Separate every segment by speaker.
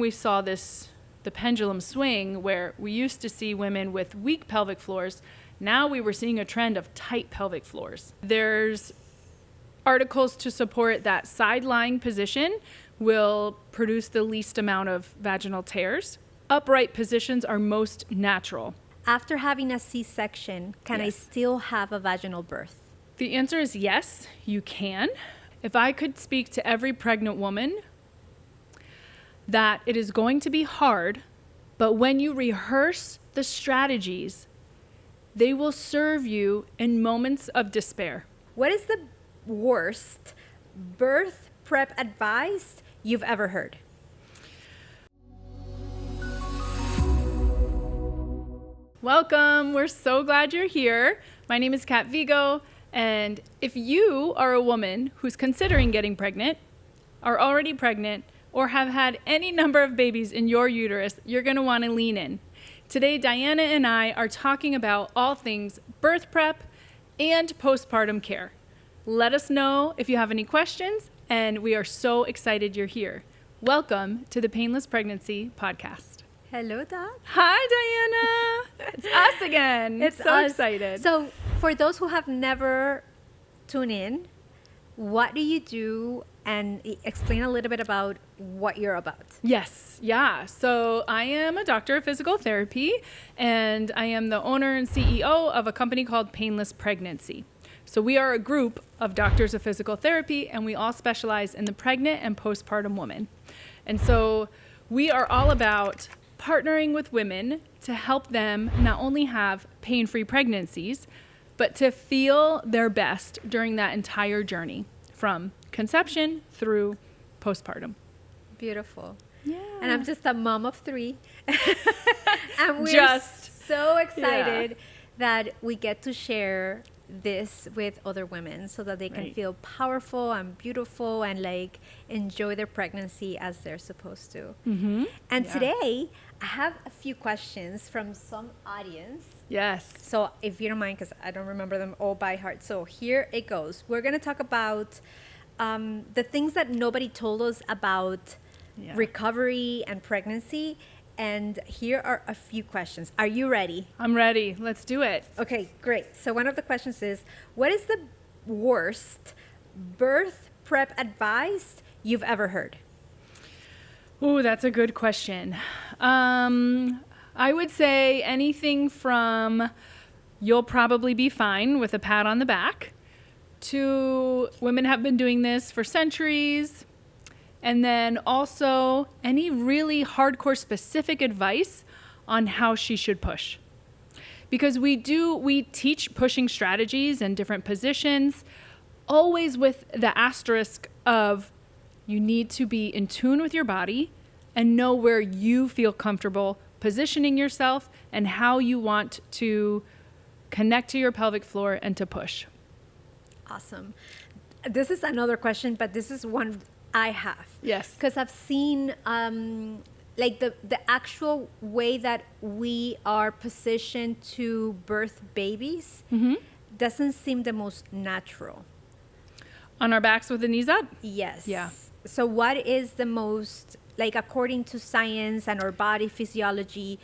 Speaker 1: We saw the pendulum swing where we used to see women with weak pelvic floors. Now we were seeing a trend of tight pelvic floors. There's articles to support that side-lying position will produce the least amount of vaginal tears. Upright positions are most natural.
Speaker 2: After having a C-section, can I
Speaker 1: Yes.
Speaker 2: still have a vaginal birth?
Speaker 1: The answer is yes, you can. If I could speak to every pregnant woman, that it is going to be hard, but when you rehearse the strategies, they will serve you in moments of despair.
Speaker 2: What is the worst birth prep advice you've ever heard?
Speaker 1: Welcome. We're so glad you're here. My name is Kat Vigo, and if you are a woman who's considering getting pregnant, are already pregnant, or have had any number of babies in your uterus, you're going to want to lean in. Today, Diana and I are talking about all things birth prep and postpartum care. Let us know if you have any questions, and we are so excited you're here. Welcome to the Painless Pregnancy podcast.
Speaker 2: Hello, Doc.
Speaker 1: Hi, Diana. It's us again.
Speaker 2: It's
Speaker 1: so
Speaker 2: us.
Speaker 1: excited.
Speaker 2: So, for those who have never tuned in, what do you do? And explain a little bit about what you're about.
Speaker 1: Yes, yeah. So I am a doctor of physical therapy, and I am the owner and CEO of a company called Painless Pregnancy. So we are a group of doctors of physical therapy, and we all specialize in the pregnant and postpartum woman. And so we are all about partnering with women to help them not only have pain-free pregnancies, but to feel their best during that entire journey from conception through postpartum.
Speaker 2: Beautiful.
Speaker 1: Yeah.
Speaker 2: And I'm just a mom of 3. And we're
Speaker 1: Just-
Speaker 2: so excited that we get to share this with other women so that they can
Speaker 1: Right.
Speaker 2: feel powerful and beautiful and like enjoy their pregnancy as they're supposed to.
Speaker 1: Mm-hmm.
Speaker 2: And
Speaker 1: Yeah.
Speaker 2: today I have a few questions from some audience.
Speaker 1: Yes.
Speaker 2: So if you don't mind, because I don't remember them all by heart. So here it goes. We're going to talk about the things that nobody told us about
Speaker 1: Yeah.
Speaker 2: recovery and pregnancy. And here are a few questions. Are you ready?
Speaker 1: I'm ready. Let's do it.
Speaker 2: Okay, great. So one of the questions is, what is the worst birth prep advice you've ever heard?
Speaker 1: Ooh, that's a good question. I would say anything from you'll probably be fine with a pat on the back to women have been doing this for centuries. And then also any really hardcore specific advice on how she should push. Because we teach pushing strategies and different positions, always with the asterisk of you need to be in tune with your body and know where you feel comfortable positioning yourself and how you want to connect to your pelvic floor and to push.
Speaker 2: Awesome. This is another question, but this is one I have.
Speaker 1: Yes.
Speaker 2: Because I've seen like the actual way that we are positioned to birth babies doesn't seem the most natural.
Speaker 1: On our backs with the knees up?
Speaker 2: Yes.
Speaker 1: Yeah.
Speaker 2: So what is the most, like according to science and our body physiology,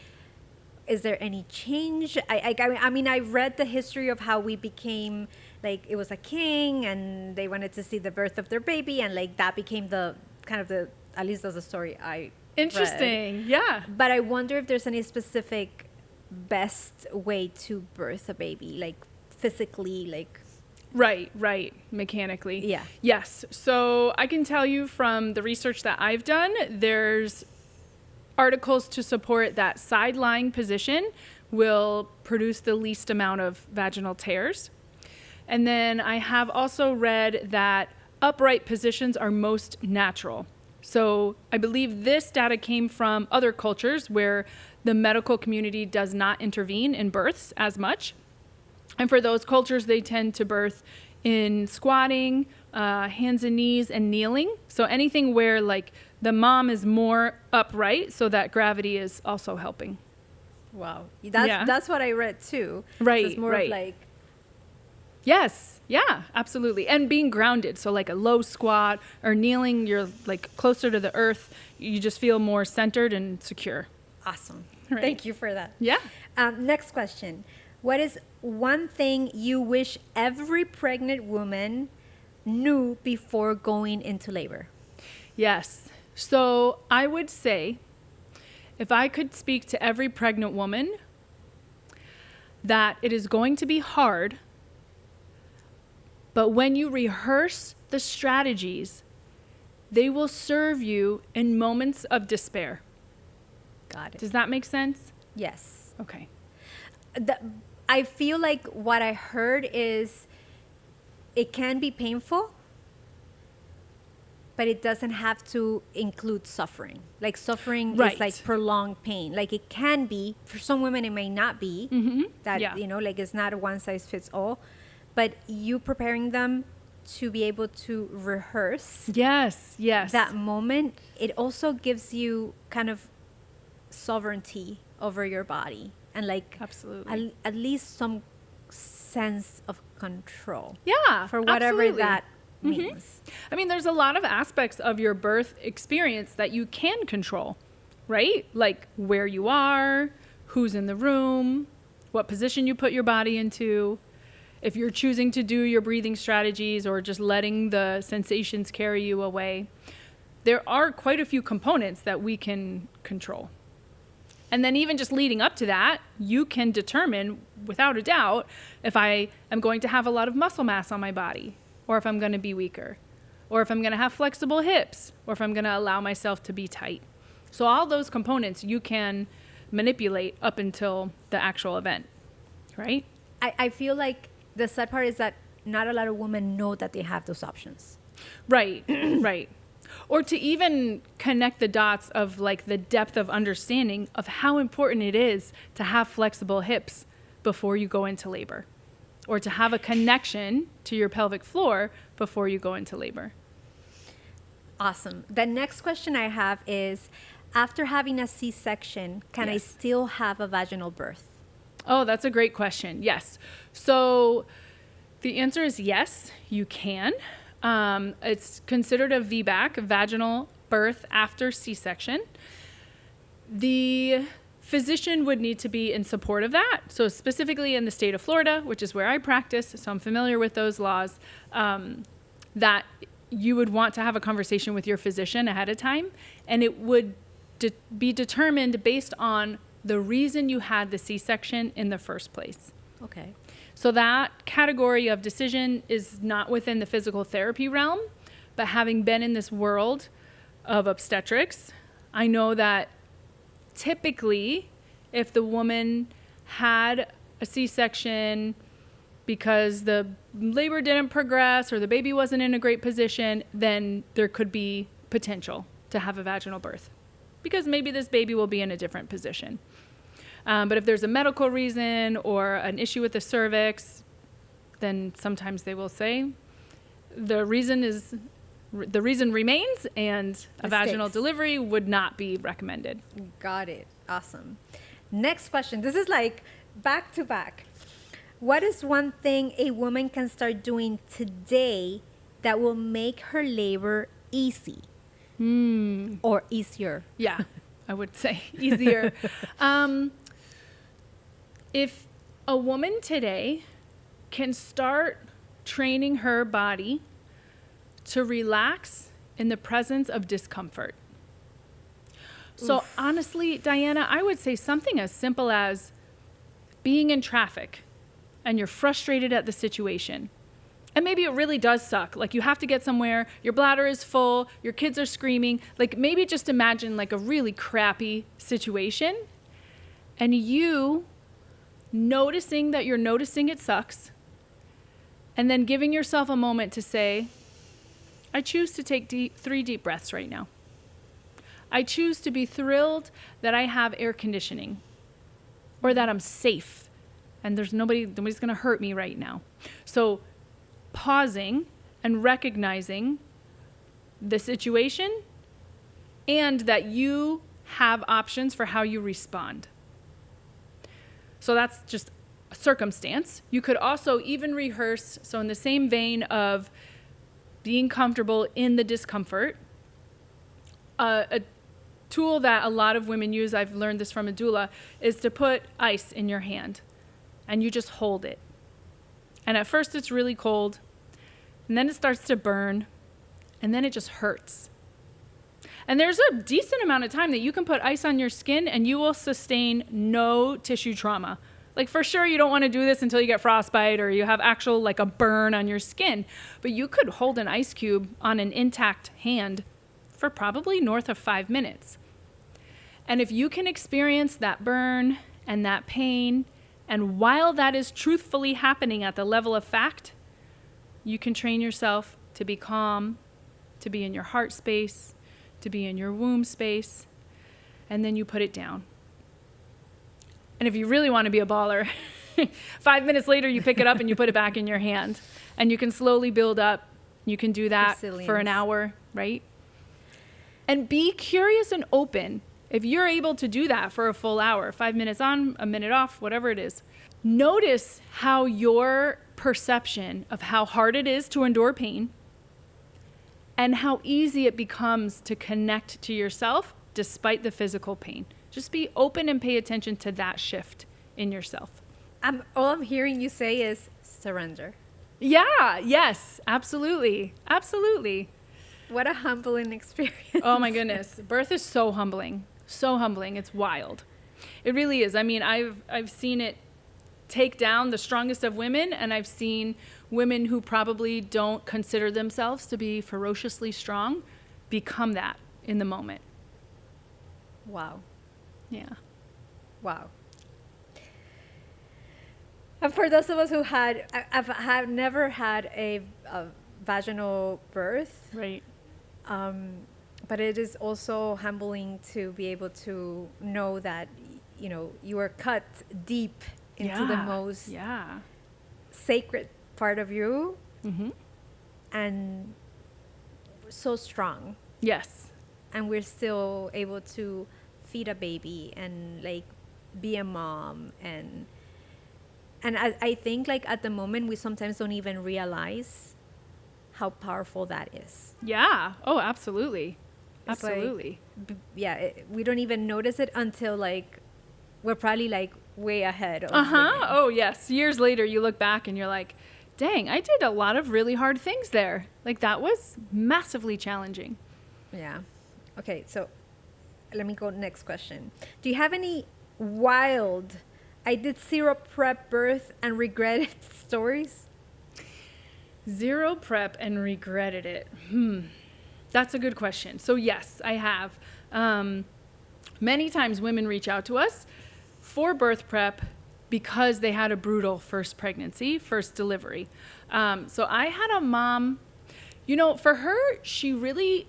Speaker 2: is there any change? I mean, I read the history of how we became, like, it was a king and they wanted to see the birth of their baby, and like that became the kind of the, at least that's the story I
Speaker 1: Interesting.
Speaker 2: read.
Speaker 1: Yeah.
Speaker 2: But I wonder if there's any specific best way to birth a baby, like physically, like.
Speaker 1: Right. Mechanically.
Speaker 2: Yeah.
Speaker 1: Yes. So I can tell you from the research that I've done, there's articles to support that side-lying position will produce the least amount of vaginal tears. And then I have also read that upright positions are most natural. So I believe this data came from other cultures where the medical community does not intervene in births as much. And for those cultures, they tend to birth in squatting, hands and knees, and kneeling. So anything where like the mom is more upright so that gravity is also helping.
Speaker 2: Wow. That's what I read too.
Speaker 1: Right,
Speaker 2: So it's more
Speaker 1: right.
Speaker 2: of like
Speaker 1: Yes. Yeah, absolutely. And being grounded. So like a low squat or kneeling, you're like closer to the earth. You just feel more centered and secure.
Speaker 2: Awesome.
Speaker 1: Right.
Speaker 2: Thank you for that.
Speaker 1: Yeah.
Speaker 2: Next question. What is one thing you wish every pregnant woman knew before going into labor?
Speaker 1: Yes. So I would say if I could speak to every pregnant woman, that it is going to be hard, but when you rehearse the strategies, they will serve you in moments of despair.
Speaker 2: Got it.
Speaker 1: Does that make sense?
Speaker 2: Yes.
Speaker 1: Okay.
Speaker 2: I feel like what I heard is it can be painful, but it doesn't have to include suffering. Like suffering
Speaker 1: Right.
Speaker 2: is like prolonged pain. Like it can be, for some women it may not be. That,
Speaker 1: Yeah.
Speaker 2: you know, like it's not a one size fits all. But you preparing them to be able to rehearse
Speaker 1: Yes. Yes.
Speaker 2: that moment, it also gives you kind of sovereignty over your body and like
Speaker 1: Absolutely.
Speaker 2: at least some sense of control.
Speaker 1: Yeah.
Speaker 2: For whatever
Speaker 1: absolutely.
Speaker 2: that means.
Speaker 1: I mean, there's a lot of aspects of your birth experience that you can control, right? Like where you are, who's in the room, what position you put your body into. If you're choosing to do your breathing strategies or just letting the sensations carry you away, there are quite a few components that we can control. And then even just leading up to that, you can determine without a doubt if I am going to have a lot of muscle mass on my body, or if I'm going to be weaker, or if I'm going to have flexible hips, or if I'm going to allow myself to be tight. So all those components you can manipulate up until the actual event, right?
Speaker 2: I feel like the sad part is that not a lot of women know that they have those options.
Speaker 1: Right, right. Or to even connect the dots of like the depth of understanding of how important it is to have flexible hips before you go into labor, or to have a connection to your pelvic floor before you go into labor.
Speaker 2: Awesome. The next question I have is, after having a C-section, can I
Speaker 1: Yes.
Speaker 2: still have a vaginal birth?
Speaker 1: Oh, that's a great question. Yes. So the answer is yes, you can. It's considered a VBAC, vaginal birth after C-section. The physician would need to be in support of that. So specifically in the state of Florida, which is where I practice, so I'm familiar with those laws, that you would want to have a conversation with your physician ahead of time, and it would be determined based on the reason you had the C-section in the first place.
Speaker 2: Okay.
Speaker 1: So that category of decision is not within the physical therapy realm, but having been in this world of obstetrics, I know that typically if the woman had a C-section because the labor didn't progress or the baby wasn't in a great position, then there could be potential to have a vaginal birth because maybe this baby will be in a different position. But if there's a medical reason or an issue with the cervix, then sometimes they will say the reason remains and a vaginal delivery would not be recommended.
Speaker 2: Got it. Awesome. Next question. This is like back to back. What is one thing a woman can start doing today that will make her labor easy? Or easier?
Speaker 1: Yeah, I would say easier. If a woman today can start training her body to relax in the presence of discomfort. So honestly, Diana, I would say something as simple as being in traffic and you're frustrated at the situation. And maybe it really does suck. Like you have to get somewhere, your bladder is full, your kids are screaming. Like maybe just imagine like a really crappy situation and you noticing that you're noticing it sucks and then giving yourself a moment to say, I choose to take 3 deep breaths right now. I choose to be thrilled that I have air conditioning or that I'm safe and nobody's going to hurt me right now. So pausing and recognizing the situation and that you have options for how you respond. So that's just circumstance. You could also even rehearse, so in the same vein of being comfortable in the discomfort, a tool that a lot of women use, I've learned this from a doula, is to put ice in your hand and you just hold it. And at first it's really cold, and then it starts to burn, and then it just hurts. And there's a decent amount of time that you can put ice on your skin and you will sustain no tissue trauma. Like, for sure, you don't want to do this until you get frostbite or you have actual, like, a burn on your skin. But you could hold an ice cube on an intact hand for probably north of 5 minutes. And if you can experience that burn and that pain, and while that is truthfully happening at the level of fact, you can train yourself to be calm, to be in your heart space, to be in your womb space, and then you put it down. And if you really want to be a baller, 5 minutes later you pick it up and you put it back in your hand, and you can slowly build up. You can do that for an hour, right? And be curious and open. If you're able to do that for a full hour, 5 minutes on, a minute off, whatever it is, notice how your perception of how hard it is to endure pain and how easy it becomes to connect to yourself despite the physical pain. Just be open and pay attention to that shift in yourself.
Speaker 2: All I'm hearing you say is surrender.
Speaker 1: Yeah, yes, absolutely. Absolutely.
Speaker 2: What a humbling experience.
Speaker 1: Oh my goodness. Birth is so humbling. So humbling. It's wild. It really is. I mean, I've seen it take down the strongest of women, and I've seen women who probably don't consider themselves to be ferociously strong become that in the moment.
Speaker 2: Wow.
Speaker 1: Yeah.
Speaker 2: Wow. And for those of us who have never had a vaginal birth,
Speaker 1: right?
Speaker 2: But it is also humbling to be able to know that, you know, you are cut deep into the most sacred part of you, and so strong.
Speaker 1: Yes.
Speaker 2: And we're still able to feed a baby and like be a mom, and I think like at the moment we sometimes don't even realize how powerful that is.
Speaker 1: Yeah. Oh, absolutely.
Speaker 2: It's
Speaker 1: absolutely.
Speaker 2: Like, we don't even notice it until like we're probably like way ahead of
Speaker 1: Oh yes, years later you look back and you're like, dang, I did a lot of really hard things there. Like, that was massively challenging.
Speaker 2: Yeah. Okay, so let me go next question. Do you have any wild, I did zero prep birth and regretted stories?
Speaker 1: Zero prep and regretted it. That's a good question. So yes, I have. Many times women reach out to us for birth prep because they had a brutal first pregnancy, first delivery. So I had a mom, you know, for her, she really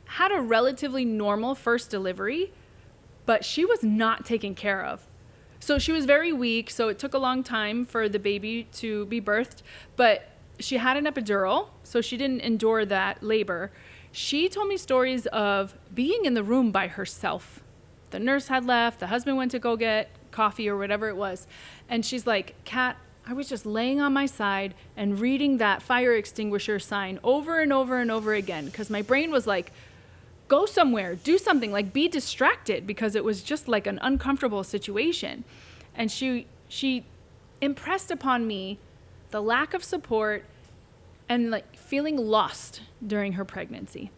Speaker 1: had a relatively normal first delivery, but she was not taken care of. So she was very weak, so it took a long time for the baby to be birthed, but she had an epidural, so she didn't endure that labor. She told me stories of being in the room by herself. The nurse had left, the husband went to go get coffee or whatever it was, and she's like, Kat, I was just laying on my side and reading that fire extinguisher sign over and over and over again, because my brain was like, go somewhere, do something, like be distracted, because it was just like an uncomfortable situation. And she impressed upon me the lack of support and like feeling lost during her pregnancy.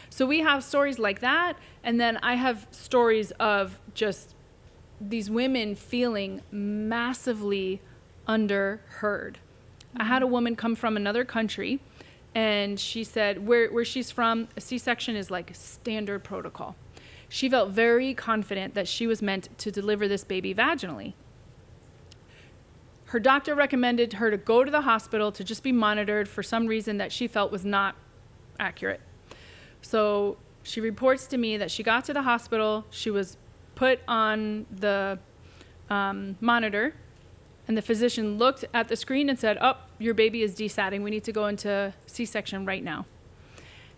Speaker 1: So we have stories like that, and then I have stories of just these women feeling massively underheard. I had a woman come from another country, and she said where she's from, a C-section is like standard protocol. She felt very confident that she was meant to deliver this baby vaginally. Her doctor recommended her to go to the hospital to just be monitored for some reason that she felt was not accurate. So she reports to me that she got to the hospital, she was put on the monitor, and the physician looked at the screen and said, oh, your baby is desatting. We need to go into C-section right now.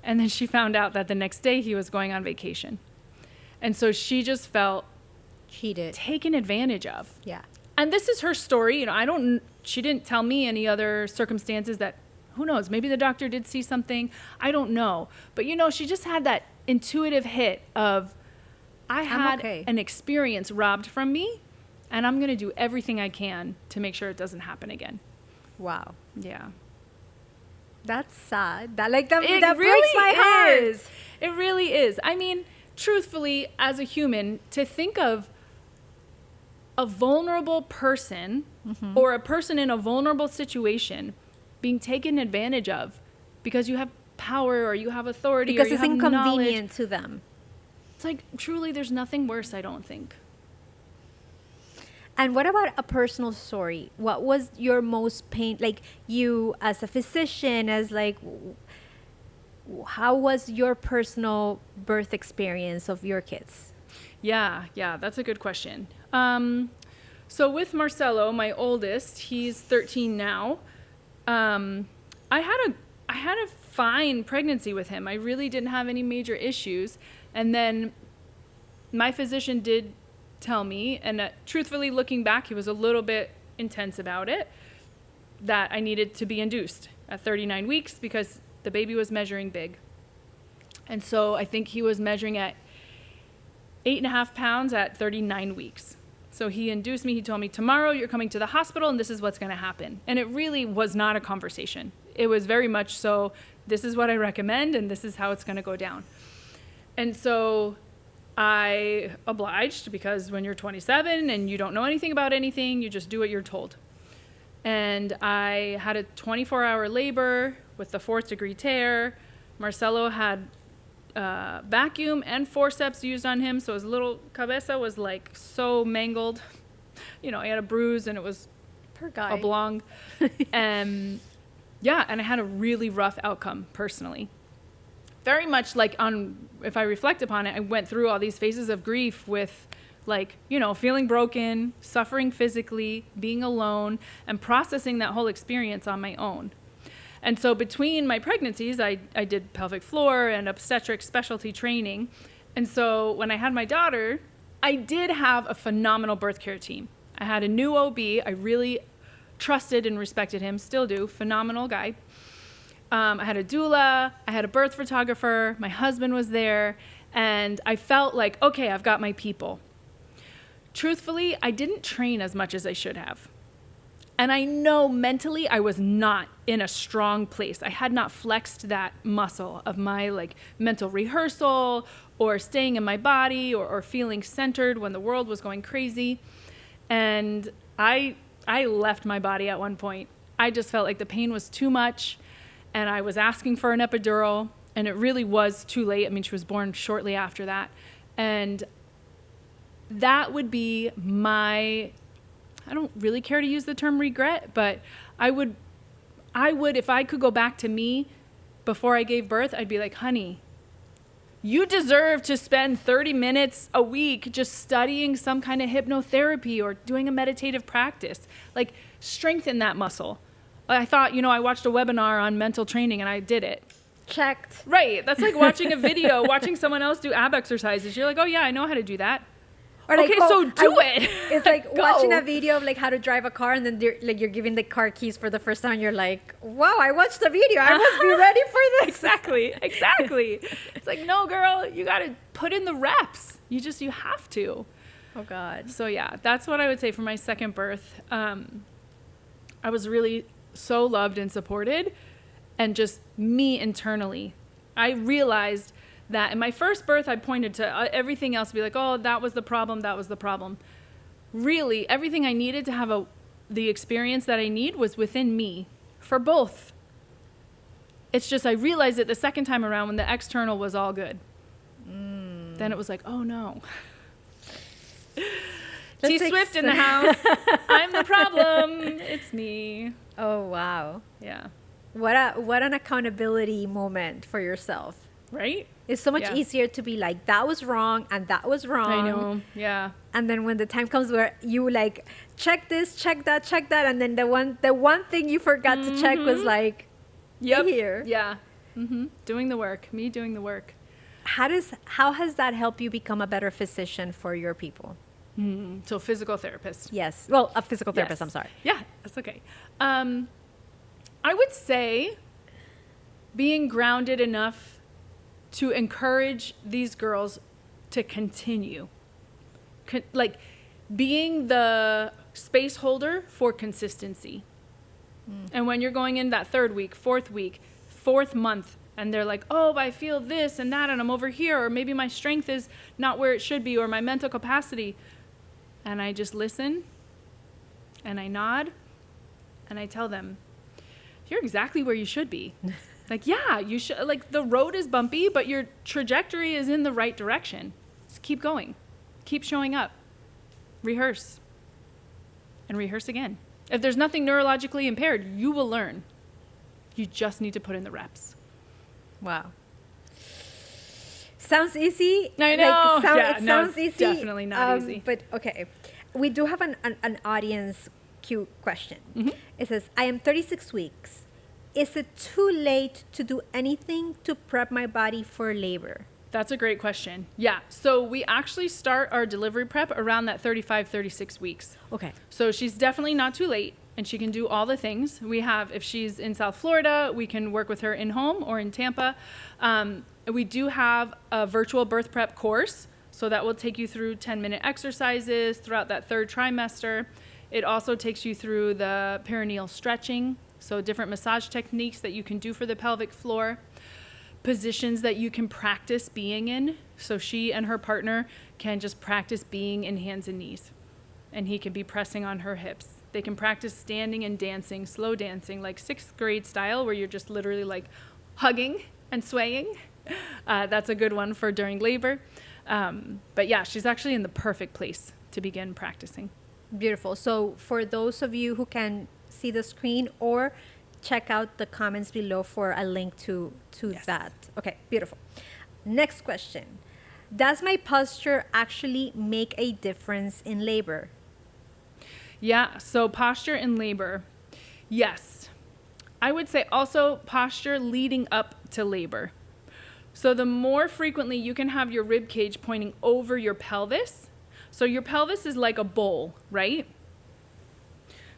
Speaker 1: And then she found out that the next day he was going on vacation. And so she just felt
Speaker 2: cheated,
Speaker 1: taken advantage of.
Speaker 2: Yeah.
Speaker 1: And this is her story. She didn't tell me any other circumstances that, who knows, maybe the doctor did see something. I don't know. But, she just had that intuitive hit of, I had an experience robbed from me, and I'm going to do everything I can to make sure it doesn't happen again.
Speaker 2: Wow.
Speaker 1: Yeah.
Speaker 2: That's sad. That breaks
Speaker 1: really
Speaker 2: my heart.
Speaker 1: It really is. I mean, truthfully, as a human, to think of a vulnerable person or a person in a vulnerable situation being taken advantage of because you have power or you have authority
Speaker 2: because
Speaker 1: or you
Speaker 2: it's
Speaker 1: have
Speaker 2: inconvenient
Speaker 1: knowledge.
Speaker 2: to them.
Speaker 1: It's like, truly, there's nothing worse, I don't think.
Speaker 2: And what about a personal story? What was your most pain, like you as a physician, how was your personal birth experience of your kids?
Speaker 1: Yeah, that's a good question. So with Marcelo, my oldest, he's 13 now. I had a fine pregnancy with him. I really didn't have any major issues. And then my physician did tell me, and truthfully looking back, he was a little bit intense about it, that I needed to be induced at 39 weeks because the baby was measuring big. And so I think he was measuring at 8.5 pounds at 39 weeks. So he induced me. He told me, tomorrow you're coming to the hospital and this is what's going to happen. And it really was not a conversation. It was very much so, this is what I recommend and this is how it's going to go down. And so I obliged, because when you're 27 and you don't know anything about anything, you just do what you're told. And I had a 24-hour labor with the 4th degree tear. Marcelo had vacuum and forceps used on him, so his little cabeza was like so mangled. He had a bruise and it was
Speaker 2: Poor guy.
Speaker 1: oblong. And I had a really rough outcome personally. Very much like if I reflect upon it, I went through all these phases of grief with feeling broken, suffering physically, being alone, and processing that whole experience on my own. And so between my pregnancies, I did pelvic floor and obstetric specialty training. And so when I had my daughter, I did have a phenomenal birth care team. I had a new OB. I really trusted and respected him, still do, phenomenal guy. I had a doula, I had a birth photographer, my husband was there, and I felt like, okay, I've got my people. Truthfully, I didn't train as much as I should have. And I know mentally I was not in a strong place. I had not flexed that muscle of my mental rehearsal or staying in my body or feeling centered when the world was going crazy. And I left my body at one point. I just felt like the pain was too much. And I was asking for an epidural, and it really was too late. I mean, she was born shortly after that. And that would be I don't really care to use the term regret, but I would, if I could go back to me before I gave birth, I'd be like, honey, you deserve to spend 30 minutes a week just studying some kind of hypnotherapy or doing a meditative practice. Strengthen that muscle. I thought, I watched a webinar on mental training and I did it.
Speaker 2: Checked.
Speaker 1: Right. That's like watching a video, watching someone else do ab exercises. You're like, oh yeah, I know how to do that.
Speaker 2: Or
Speaker 1: so do it.
Speaker 2: It's like watching a video of how to drive a car, and then you're giving the car keys for the first time. And you're like, wow, I watched the video. I must be ready for this.
Speaker 1: Exactly. It's like, no, girl, you got to put in the reps. You have to.
Speaker 2: Oh God.
Speaker 1: So yeah, that's what I would say for my second birth. I was really so loved and supported, and just me internally. I realized that in my first birth, I pointed to everything else to be like, oh, that was the problem. Really, everything I needed to have the experience that I need was within me for both. It's just I realized it the second time around when the external was all good. Then it was like, oh no. T-Swift in the house. I'm the problem. It's me.
Speaker 2: Oh, wow.
Speaker 1: Yeah.
Speaker 2: What an accountability moment for yourself.
Speaker 1: Right?
Speaker 2: It's so much easier to be like, that was wrong and that was wrong.
Speaker 1: I know. Yeah.
Speaker 2: And then when the time comes where you check this, check that, and then the one thing you forgot to check was here.
Speaker 1: Yeah. Doing the work. Me doing the work.
Speaker 2: How has that helped you become a better physician for your people?
Speaker 1: So physical therapist.
Speaker 2: Yes. Well, a physical therapist,
Speaker 1: Yes.
Speaker 2: I'm sorry.
Speaker 1: Yeah, that's okay. I would say being grounded enough to encourage these girls to continue. Like being the space holder for consistency. And when you're going in that third week, fourth month, and they're like, oh, I feel this and that, and I'm over here, or maybe my strength is not where it should be, or my mental capacity. And I just listen, and I nod, and I tell them, you're exactly where you should be. Like, yeah, you should. Like, the road is bumpy, but your trajectory is in the right direction. Just keep going. Keep showing up. Rehearse. And rehearse again. If there's nothing neurologically impaired, you will learn. You just need to put in the reps.
Speaker 2: Wow. Sounds easy.
Speaker 1: I know.
Speaker 2: It sounds
Speaker 1: it's
Speaker 2: easy.
Speaker 1: definitely not easy.
Speaker 2: But okay. We do have an audience Q question.
Speaker 1: Mm-hmm.
Speaker 2: It says, I am 36 weeks. Is it too late to do anything to prep my body for labor?
Speaker 1: That's a great question. Yeah. So we actually start our delivery prep around that 35, 36 weeks.
Speaker 2: Okay.
Speaker 1: So she's definitely not too late, and she can do all the things. We have, if she's in South Florida, we can work with her in home or in Tampa. We do have a virtual birth prep course, so that will take you through 10-minute exercises throughout that third trimester. It also takes you through the perineal stretching, so different massage techniques that you can do for the pelvic floor. Positions that you can practice being in. So she and her partner can just practice being in hands and knees. And he can be pressing on her hips. They can practice standing and dancing, slow dancing, like 6th grade style, where you're just literally like hugging and swaying. That's a good one for during labor. But yeah, she's actually in the perfect place to begin practicing.
Speaker 2: Beautiful. So for those of you who can see the screen or check out the comments below for a link to
Speaker 1: Yes.
Speaker 2: that. Okay, beautiful. Next question. Does my posture actually make a difference in labor?
Speaker 1: Yeah, so posture in labor. Yes. I would say also posture leading up to labor. So the more frequently you can have your rib cage pointing over your pelvis. So your pelvis is like a bowl, right?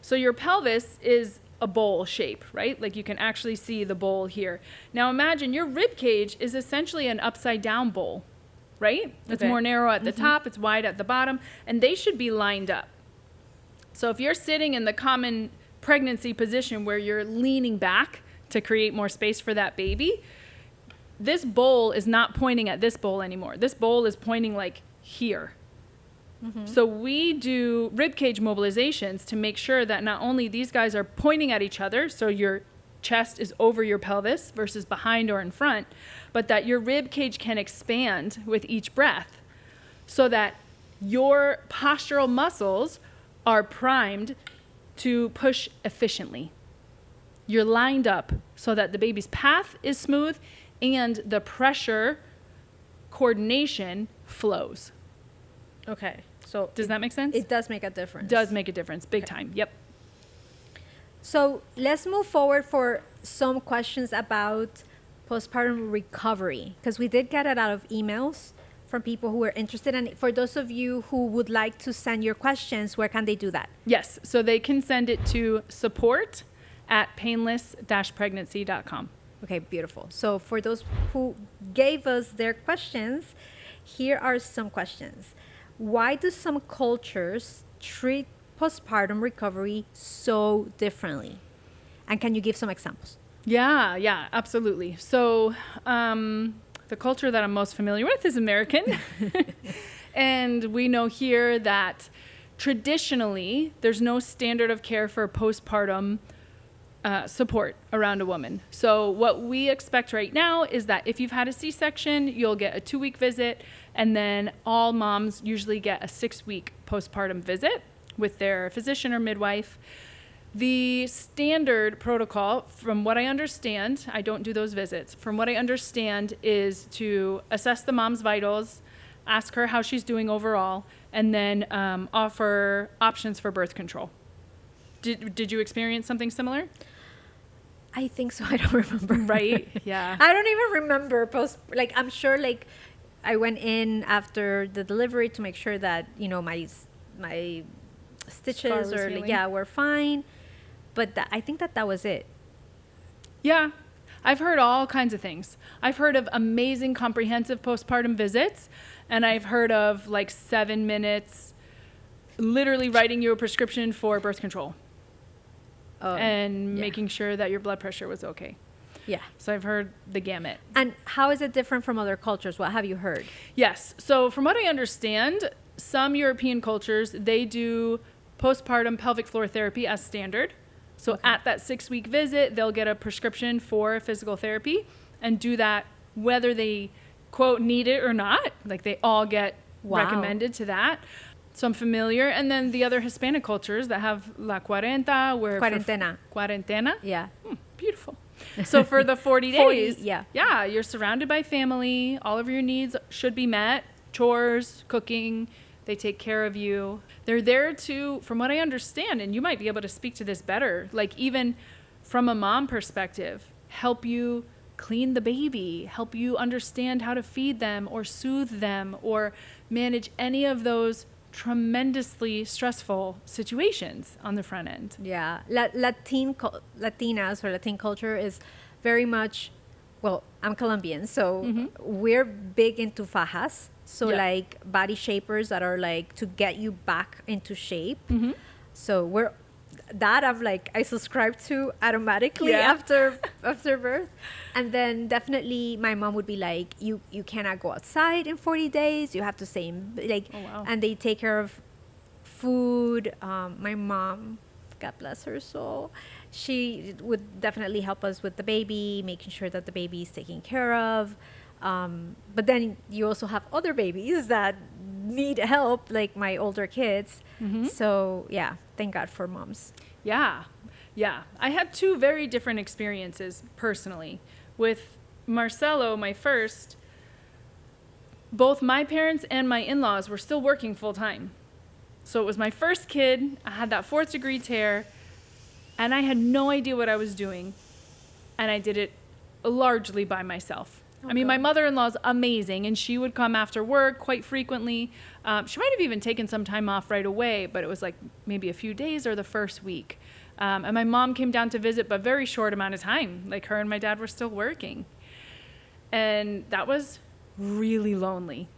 Speaker 1: So your pelvis is a bowl shape, right? Like you can actually see the bowl here. Now imagine your rib cage is essentially an upside down bowl, right? It's
Speaker 2: Okay.
Speaker 1: more narrow at the top, it's wide at the bottom, and they should be lined up. So if you're sitting in the common pregnancy position where you're leaning back to create more space for that baby, this bowl is not pointing at this bowl anymore. This bowl is pointing like here. So we do rib cage mobilizations to make sure that not only these guys are pointing at each other, so your chest is over your pelvis versus behind or in front, but that your rib cage can expand with each breath so that your postural muscles are primed to push efficiently. You're lined up so that the baby's path is smooth and the pressure coordination flows.
Speaker 2: Okay. So
Speaker 1: Does that make sense?
Speaker 2: it does make a difference.
Speaker 1: Does make a difference, big time. Yep.
Speaker 2: So let's move forward for some questions about postpartum recovery, because we did get a lot of emails from people who were interested. And for those of you who would like to send your questions, where can they do that?
Speaker 1: Yes. So they can send it to support@painless-pregnancy.com.
Speaker 2: Okay, beautiful. So for those who gave us their questions, here are some questions. Why do some cultures treat postpartum recovery so differently? And can you give some examples?
Speaker 1: Yeah, absolutely. So the culture that I'm most familiar with is American. And we know here that traditionally there's no standard of care for postpartum support around a woman. So what we expect right now is that if you've had a C-section, you'll get a 2-week visit, and then all moms usually get a 6-week postpartum visit with their physician or midwife. The standard protocol, from what I understand, I don't do those visits, from what I understand is to assess the mom's vitals, ask her how she's doing overall, and then offer options for birth control. Did you experience something similar?
Speaker 2: I think so. I don't remember.
Speaker 1: Right? Yeah.
Speaker 2: I don't even remember I'm sure I went in after the delivery to make sure that, my my stitches
Speaker 1: Scar was
Speaker 2: or
Speaker 1: healing.
Speaker 2: were fine. But I think that was it.
Speaker 1: Yeah. I've heard all kinds of things. I've heard of amazing comprehensive postpartum visits, and I've heard of like 7 minutes literally writing you a prescription for birth control and making sure that your blood pressure was okay.
Speaker 2: Yeah.
Speaker 1: So I've heard the gamut.
Speaker 2: And how is it different from other cultures? What have you heard?
Speaker 1: Yes. So from what I understand, some European cultures, they do postpartum pelvic floor therapy as standard. So at that 6-week visit, they'll get a prescription for physical therapy and do that whether they, quote, need it or not. Like they all get recommended to that. So I'm familiar. And then the other Hispanic cultures that have La Cuarenta, where...
Speaker 2: Cuarentena.
Speaker 1: Cuarentena?
Speaker 2: Yeah.
Speaker 1: Beautiful. So for the 40 days,
Speaker 2: 40, yeah.
Speaker 1: Yeah, you're surrounded by family. All of your needs should be met. Chores, cooking, they take care of you. They're there to, from what I understand, and you might be able to speak to this better, like even from a mom perspective, help you clean the baby, help you understand how to feed them or soothe them or manage any of those tremendously stressful situations on the front end.
Speaker 2: Yeah. Latinas or Latin culture is very much, well, I'm Colombian, so we're big into fajas. So like body shapers that are like to get you back into shape. So I subscribe to automatically after birth. And then definitely my mom would be like, you cannot go outside in 40 days. You have to stay in, like, and they take care of food. My mom, God bless her soul, she would definitely help us with the baby, making sure that the baby is taken care of. But then you also have other babies that need help, like my older kids. So yeah, thank God for moms.
Speaker 1: Yeah. I had 2 very different experiences personally. With Marcelo, my first, both my parents and my in-laws were still working full time. So it was my first kid. I had that 4th degree tear, and I had no idea what I was doing. And I did it largely by myself. I mean, my mother-in-law's amazing, and she would come after work quite frequently. She might have even taken some time off right away, but it was like maybe a few days or the first week. And my mom came down to visit, but very short amount of time. Like her and my dad were still working. And that was really lonely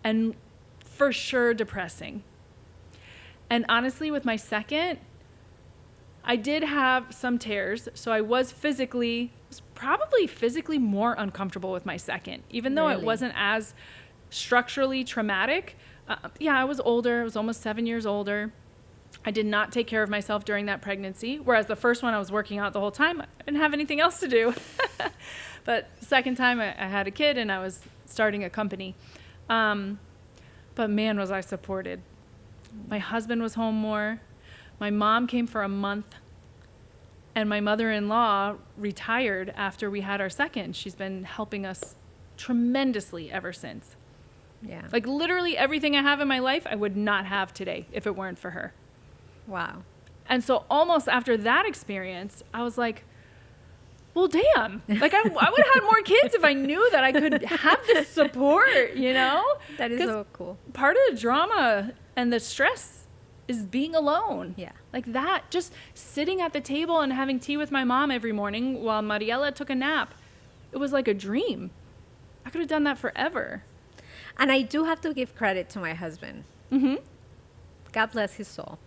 Speaker 1: and for sure depressing. And honestly, with my second, I did have some tears, so I was probably physically more uncomfortable with my second, even though it wasn't as structurally traumatic. I was older. I was almost 7 years older. I did not take care of myself during that pregnancy, whereas the first one I was working out the whole time. I didn't have anything else to do. But the second time I had a kid and I was starting a company. But man, was I supported. My husband was home more. My mom came for a month, and my mother-in-law retired after we had our second. She's been helping us tremendously ever since.
Speaker 2: Yeah.
Speaker 1: Like literally everything I have in my life, I would not have today if it weren't for her.
Speaker 2: Wow.
Speaker 1: And so almost after that experience, I was like, well, damn. Like I would have had more kids if I knew that I could have this support, you know?
Speaker 2: That is so cool.
Speaker 1: Part of the drama and the stress is being alone.
Speaker 2: Yeah.
Speaker 1: Like that, just sitting at the table and having tea with my mom every morning while Mariela took a nap. It was like a dream. I could have done that forever.
Speaker 2: And I do have to give credit to my husband. God bless his soul.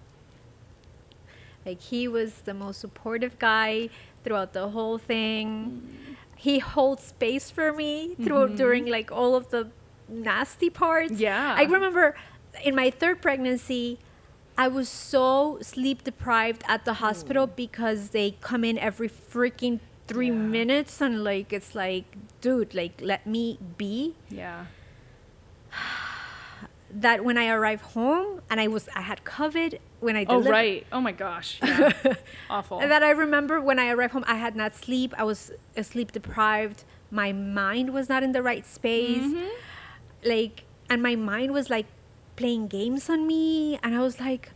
Speaker 2: Like he was the most supportive guy throughout the whole thing. He holds space for me during like all of the nasty parts.
Speaker 1: Yeah.
Speaker 2: I remember in my 3rd pregnancy, I was so sleep deprived at the hospital because they come in every freaking 3 minutes and like it's like, dude, like let me be.
Speaker 1: Yeah.
Speaker 2: That when I arrived home and I had COVID when I delivered.
Speaker 1: Oh, right. Oh my gosh. Yeah. Awful.
Speaker 2: And that I remember when I arrived home, I had not sleep. I was sleep deprived. My mind was not in the right space. Like, and my mind was like playing games on me. And I was like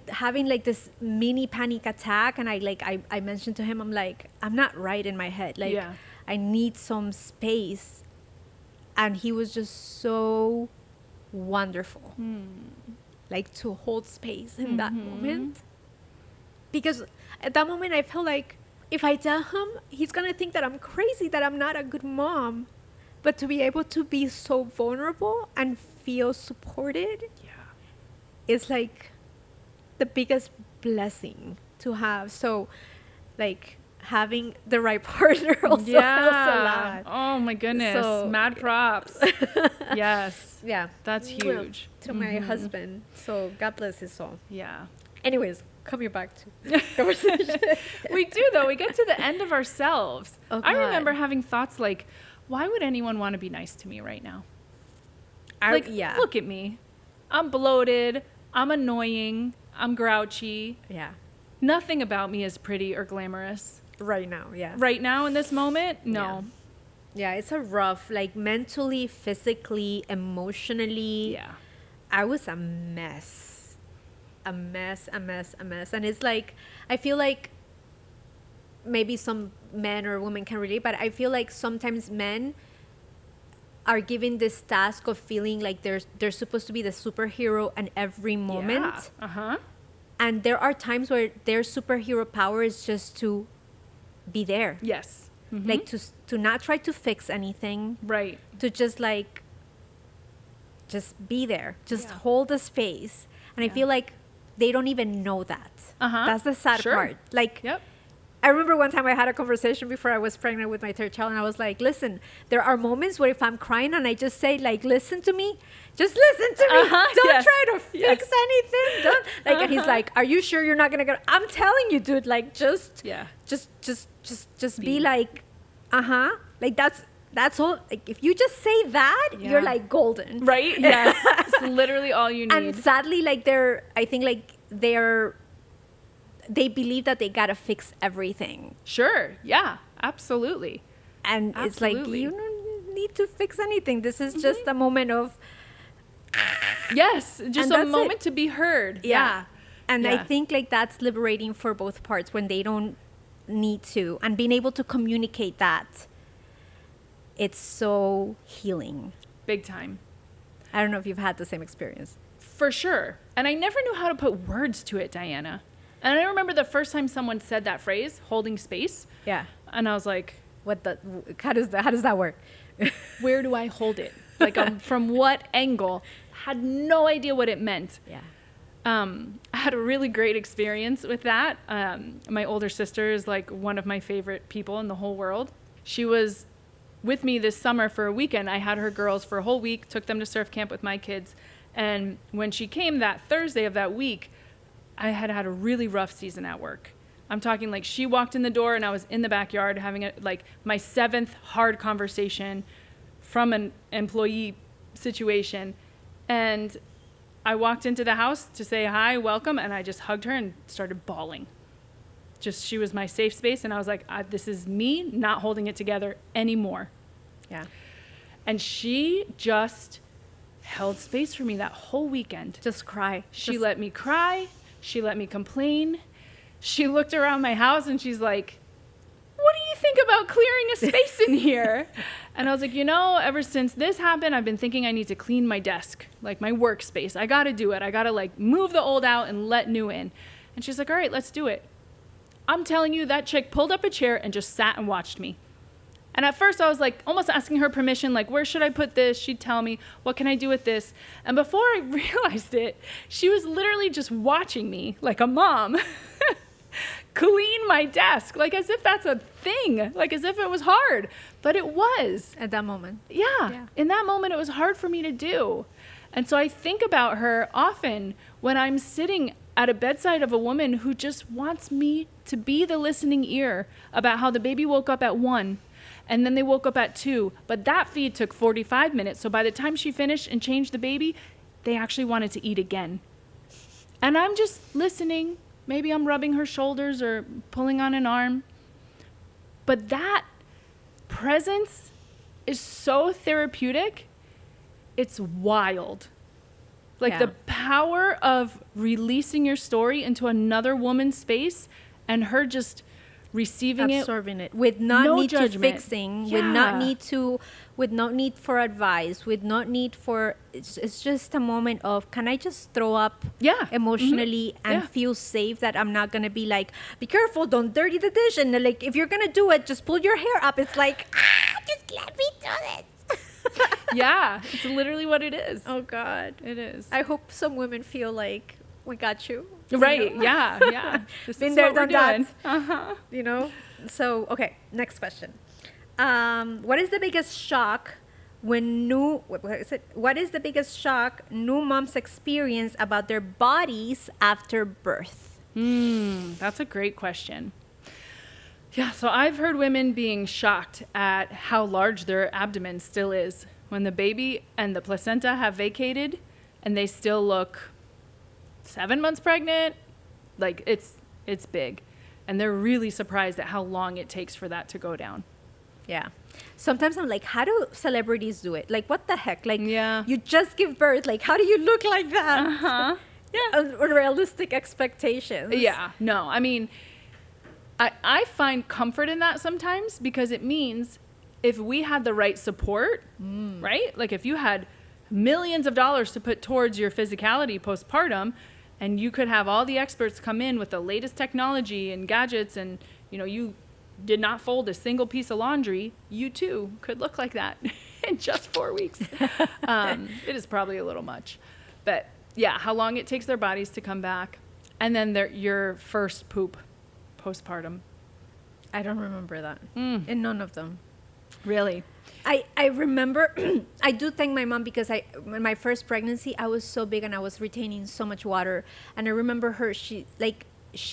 Speaker 2: having like this mini panic attack. And I mentioned to him, I'm like, I'm not right in my head. Like, I need some space. And he was just so wonderful. like to hold space in that moment. Because at that moment I felt like if I tell him, he's going to think that I'm crazy, that I'm not a good mom. But to be able to be so vulnerable and feel supported is like the biggest blessing to have. So like having the right partner also helps a lot.
Speaker 1: Oh my goodness.
Speaker 2: So,
Speaker 1: mad props. Yes.
Speaker 2: Yeah.
Speaker 1: That's huge.
Speaker 2: To my husband. So God bless his soul.
Speaker 1: Yeah.
Speaker 2: Anyways, coming back to conversation.
Speaker 1: We do, though. We get to the end of ourselves.
Speaker 2: Oh,
Speaker 1: I
Speaker 2: God.
Speaker 1: remember having thoughts like, why would anyone want to be nice to me right now? Look at me. I'm bloated. I'm annoying. I'm grouchy.
Speaker 2: Yeah.
Speaker 1: Nothing about me is pretty or glamorous.
Speaker 2: Right now, yeah.
Speaker 1: Right now in this moment, no.
Speaker 2: Yeah, it's a rough, like mentally, physically, emotionally.
Speaker 1: Yeah.
Speaker 2: I was a mess. A mess. And it's like, I feel like maybe some men or women can relate, but I feel like sometimes men are given this task of feeling like they're supposed to be the superhero in every moment.
Speaker 1: Yeah.
Speaker 2: And there are times where their superhero power is just to be there.
Speaker 1: Yes. Mm-hmm.
Speaker 2: Like to not try to fix anything.
Speaker 1: Right.
Speaker 2: To just like, just be there. Just hold the space. And I feel like they don't even know that. That's the sad part. Like, I remember one time I had a conversation before I was pregnant with my third child, and I was like, listen, there are moments where if I'm crying and I just say, like, listen to me, just listen to me. Don't try to fix anything. Don't like. And he's like, are you sure you're not gonna go? I'm telling you, dude. Like, just be like, like that's all. Like, if you just say that, you're like golden,
Speaker 1: right? Yes, it's literally all you need.
Speaker 2: And sadly, like they believe that they gotta fix everything.
Speaker 1: Sure. Yeah. Absolutely.
Speaker 2: And it's like, you don't need to fix anything. This is just a moment of.
Speaker 1: Yes. Just a moment to be heard. Yeah.
Speaker 2: And I think like that's liberating for both parts when they don't need to. And being able to communicate that, it's so healing.
Speaker 1: Big time.
Speaker 2: I don't know if you've had the same experience.
Speaker 1: For sure. And I never knew how to put words to it, Diana. And I remember the first time someone said that phrase, holding space.
Speaker 2: Yeah.
Speaker 1: And I was like,
Speaker 2: how does that work?
Speaker 1: Where do I hold it? Like, from what angle? Had no idea what it meant.
Speaker 2: Yeah.
Speaker 1: I had a really great experience with that. My older sister is like one of my favorite people in the whole world. She was with me this summer for a weekend. I had her girls for a whole week, took them to surf camp with my kids. And when she came that Thursday of that week, I had a really rough season at work. I'm talking like she walked in the door and I was in the backyard having my 7th hard conversation from an employee situation. And I walked into the house to say hi, welcome, and I just hugged her and started bawling. She was my safe space, and I was like, this is me not holding it together anymore.
Speaker 2: Yeah.
Speaker 1: And she just held space for me that whole weekend.
Speaker 2: Just cry.
Speaker 1: She let me cry. She let me complain. She looked around my house and she's like, what do you think about clearing a space in here? And I was like, ever since this happened, I've been thinking I need to clean my desk, like my workspace. I got to do it. I got to like move the old out and let new in. And she's like, all right, let's do it. I'm telling you, that chick pulled up a chair and just sat and watched me. And at first I was like almost asking her permission, like, where should I put this? She'd tell me, what can I do with this? And before I realized it, she was literally just watching me like a mom clean my desk, like as if that's a thing, like as if it was hard. But it was.
Speaker 2: At that moment.
Speaker 1: Yeah. In that moment, it was hard for me to do. And so I think about her often when I'm sitting at a bedside of a woman who just wants me to be the listening ear about how the baby woke up at 1 and then they woke up at 2. But that feed took 45 minutes. So by the time she finished and changed the baby, they actually wanted to eat again. And I'm just listening. Maybe I'm rubbing her shoulders or pulling on an arm. But that presence is so therapeutic. It's wild. Like the power of releasing your story into another woman's space and her just receiving
Speaker 2: absorbing it with not
Speaker 1: no
Speaker 2: need
Speaker 1: judgment.
Speaker 2: to fixing, with not need for advice, with not need for it's just a moment of, can I just throw up emotionally and feel safe that I'm not gonna be like, be careful, don't dirty the dish, and like, if you're gonna do it, just pull your hair up. It's like, just let me do this.
Speaker 1: Yeah, it's literally what it is.
Speaker 2: Oh God,
Speaker 1: It is.
Speaker 2: I hope some women feel like, we got you.
Speaker 1: Right.
Speaker 2: You know?
Speaker 1: Yeah. This
Speaker 2: Been
Speaker 1: is
Speaker 2: there,
Speaker 1: what we're
Speaker 2: done
Speaker 1: doing.
Speaker 2: that. You know? So, okay, next question. What is the biggest shock what is the biggest shock new moms experience about their bodies after birth?
Speaker 1: That's a great question. Yeah, so I've heard women being shocked at how large their abdomen still is when the baby and the placenta have vacated and they still look 7 months pregnant. Like, it's big. And they're really surprised at how long it takes for that to go down.
Speaker 2: Yeah. Sometimes I'm like, how do celebrities do it? Like, what the heck? Like,
Speaker 1: Yeah.
Speaker 2: you just give birth. Like, how do you look like that?
Speaker 1: Uh-huh. Yeah.
Speaker 2: Unrealistic expectations.
Speaker 1: Yeah. No, I mean, I find comfort in that sometimes, because it means if we had the right support, right? Like, if you had millions of dollars to put towards your physicality postpartum, and you could have all the experts come in with the latest technology and gadgets, and, you know, you did not fold a single piece of laundry, you too could look like that in just 4 weeks. It is probably a little much. But yeah, how long it takes their bodies to come back. And then your first poop postpartum.
Speaker 2: I don't remember that. In none of them.
Speaker 1: Really?
Speaker 2: I remember, I do thank my mom, because in my first pregnancy, I was so big and I was retaining so much water. And I remember her, she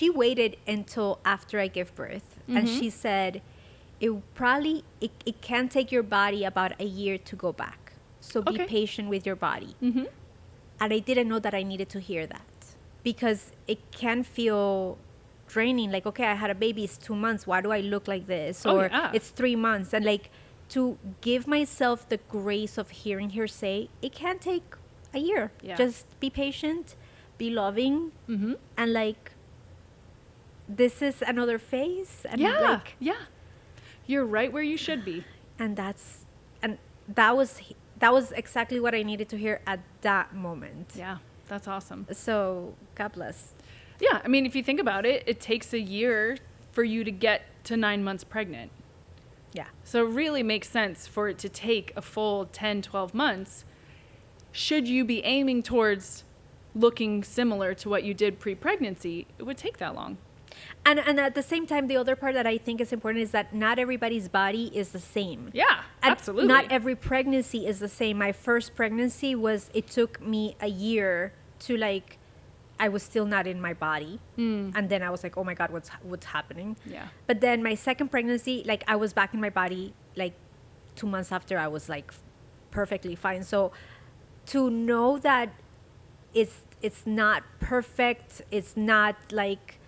Speaker 2: waited until after I gave birth. And she said, it can take your body about a year to go back. So be patient with your body. And I didn't know that I needed to hear that, because it can feel draining. Like, okay, I had a baby, it's 2 months. Why do I look like this? Or it's 3 months. And like, to give myself the grace of hearing her say, it can take a year.
Speaker 1: Yeah.
Speaker 2: Just be patient, be loving, and like, this is another phase. And like,
Speaker 1: you're right where you should be.
Speaker 2: and that was exactly what I needed to hear at that moment.
Speaker 1: Yeah, that's awesome.
Speaker 2: So God bless.
Speaker 1: Yeah, I mean, if you think about it, it takes a year for you to get to 9 months pregnant.
Speaker 2: Yeah.
Speaker 1: So it really makes sense for it to take a full 10, 12 months. Should you be aiming towards looking similar to what you did pre-pregnancy, it would take that long.
Speaker 2: And at the same time, the other part that I think is important is that not everybody's body is the same.
Speaker 1: Yeah,
Speaker 2: And
Speaker 1: absolutely.
Speaker 2: not every pregnancy is the same. My first pregnancy it took me a year to, like, I was still not in my body. And then I was like, oh my God, what's happening?
Speaker 1: Yeah.
Speaker 2: But then my second pregnancy, like, I was back in my body, like, 2 months after. I was like perfectly fine. So to know that it's not perfect, it's not like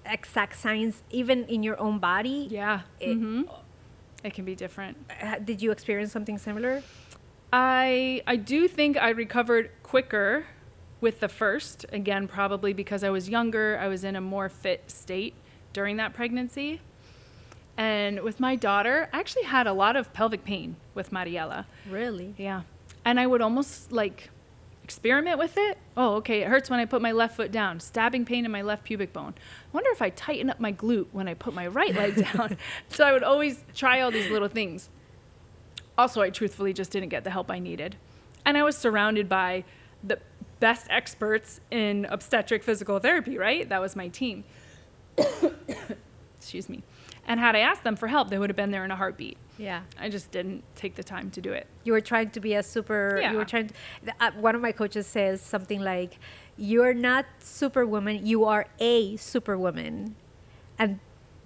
Speaker 2: exact science, even in your own body.
Speaker 1: Yeah. It can be different.
Speaker 2: Did you experience something similar?
Speaker 1: I do think I recovered quicker with the first, again, probably because I was younger. I was in a more fit state during that pregnancy. And with my daughter, I actually had a lot of pelvic pain with Mariela.
Speaker 2: Really?
Speaker 1: Yeah. And I would almost like experiment with it. Oh, okay, it hurts when I put my left foot down. Stabbing pain in my left pubic bone. I wonder if I tighten up my glute when I put my right leg down. So I would always try all these little things. Also, I truthfully just didn't get the help I needed. And I was surrounded by the best experts in obstetric physical therapy, right? That was my team. Excuse me. And had I asked them for help, they would have been there in a heartbeat.
Speaker 2: Yeah.
Speaker 1: I just didn't take the time to do it.
Speaker 2: You were trying to be a super,
Speaker 1: Yeah.
Speaker 2: you were trying to, one of my coaches says something like, you're not superwoman, you are a superwoman. And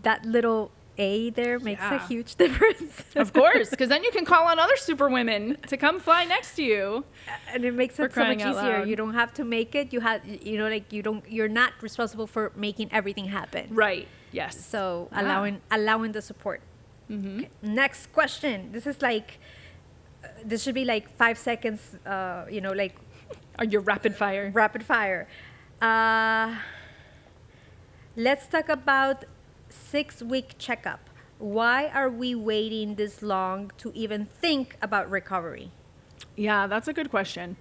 Speaker 2: that little A there makes a
Speaker 1: Yeah.
Speaker 2: huge difference.
Speaker 1: Of course, because then you can call on other super women to come fly next to you.
Speaker 2: And it makes
Speaker 1: For
Speaker 2: it so much
Speaker 1: crying out
Speaker 2: easier.
Speaker 1: loud.
Speaker 2: You don't have to make it. You're not responsible for making everything happen.
Speaker 1: Right. Yes.
Speaker 2: So
Speaker 1: Yeah.
Speaker 2: allowing the support. Okay. Next question. This is like, this should be like 5 seconds, like
Speaker 1: Are you rapid fire?
Speaker 2: rapid fire. Let's talk about 6-week checkup. Why are we waiting this long to even think about recovery?
Speaker 1: Yeah, that's a good question.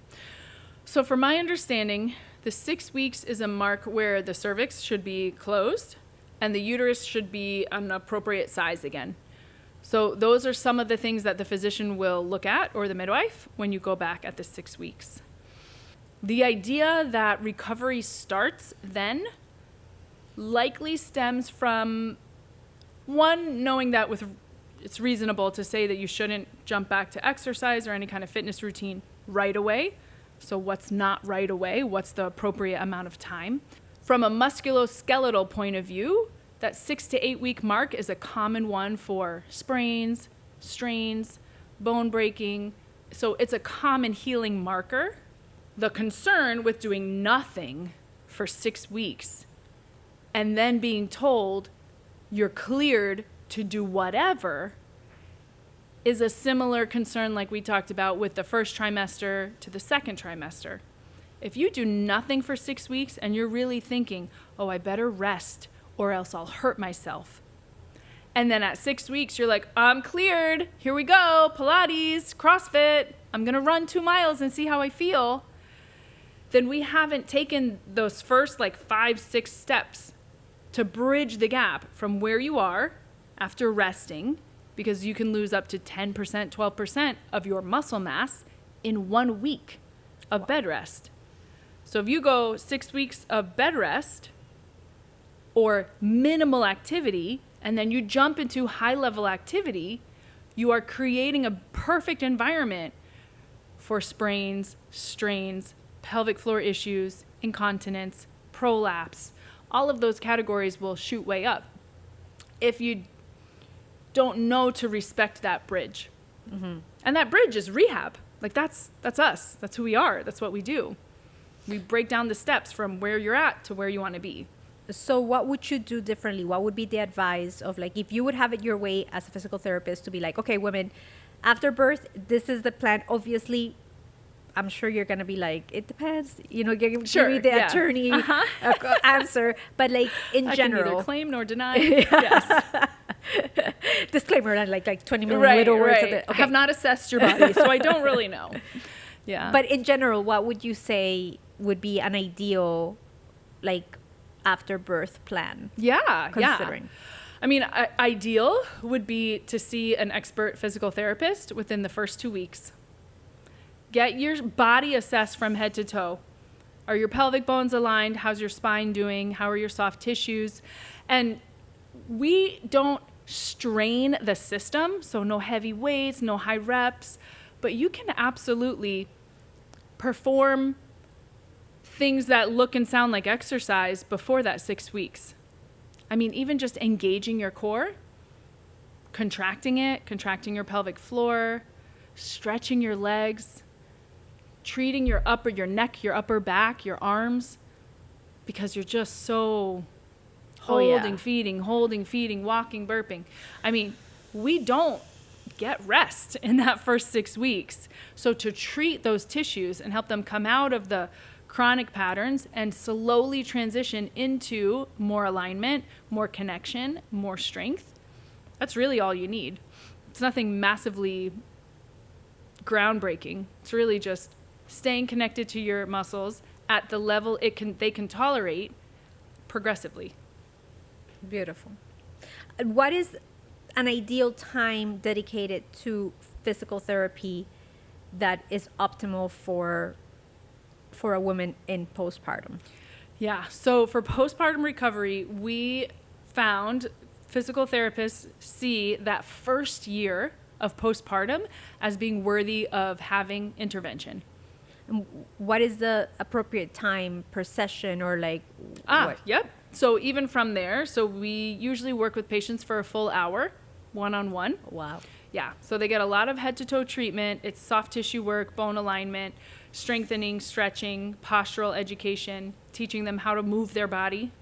Speaker 1: So from my understanding, the 6 weeks is a mark where the cervix should be closed and the uterus should be an appropriate size again. So those are some of the things that the physician will look at, or the midwife, when you go back at the 6 weeks. The idea that recovery starts then likely stems from, one, knowing that it's reasonable to say that you shouldn't jump back to exercise or any kind of fitness routine right away. So what's not right away? What's the appropriate amount of time? From a musculoskeletal point of view, that 6 to 8 week mark is a common one for sprains, strains, bone breaking. So it's a common healing marker. The concern with doing nothing for 6 weeks and then being told you're cleared to do whatever is a similar concern like we talked about with the first trimester to the second trimester. If you do nothing for 6 weeks and you're really thinking, oh, I better rest or else I'll hurt myself. And then at 6 weeks, you're like, I'm cleared. Here we go. Pilates, CrossFit. I'm going to run 2 miles and see how I feel. Then we haven't taken those first 5-6 steps to bridge the gap from where you are after resting, because you can lose up to 10%, 12% of your muscle mass in 1 week of bed rest. So if you go 6 weeks of bed rest or minimal activity, and then you jump into high level activity, you are creating a perfect environment for sprains, strains, pelvic floor issues, incontinence, prolapse. All of those categories will shoot way up if you don't know to respect that bridge. Mm-hmm. And that bridge is rehab. That's us. That's who we are. That's what we do. We break down the steps from where you're at to where you want to be.
Speaker 2: So what would you do differently? What would be the advice of if you would have it your way as a physical therapist to be okay, women, after birth, this is the plan. Obviously, I'm sure you're going to be it depends, give me the attorney answer. But in
Speaker 1: I
Speaker 2: general.
Speaker 1: can neither claim nor deny. Yes.
Speaker 2: Disclaimer, and 20 million little words.
Speaker 1: Okay. I have not assessed your body, so I don't really know. Yeah.
Speaker 2: But in general, what would you say would be an ideal, after birth plan?
Speaker 1: Yeah.
Speaker 2: Considering.
Speaker 1: I mean, ideal would be to see an expert physical therapist within the first 2 weeks. Get your body assessed from head to toe. Are your pelvic bones aligned? How's your spine doing? How are your soft tissues? And we don't strain the system, so no heavy weights, no high reps, but you can absolutely perform things that look and sound like exercise before that 6 weeks. I mean, even just engaging your core, contracting your pelvic floor, stretching your legs, treating your neck, your upper back, your arms, because you're just so holding, feeding, walking, burping. I mean, we don't get rest in that first 6 weeks. So to treat those tissues and help them come out of the chronic patterns and slowly transition into more alignment, more connection, more strength, that's really all you need. It's nothing massively groundbreaking. It's really just staying connected to your muscles at the level they can tolerate progressively.
Speaker 2: Beautiful. What is an ideal time dedicated to physical therapy that is optimal for a woman in postpartum?
Speaker 1: Yeah, so for postpartum recovery, we found physical therapists see that first year of postpartum as being worthy of having intervention.
Speaker 2: What is the appropriate time per session or what?
Speaker 1: Yep. So even from there, so we usually work with patients for a full hour, one-on-one.
Speaker 2: Wow.
Speaker 1: Yeah. So they get a lot of head to toe treatment. It's soft tissue work, bone alignment, strengthening, stretching, postural education, teaching them how to move their body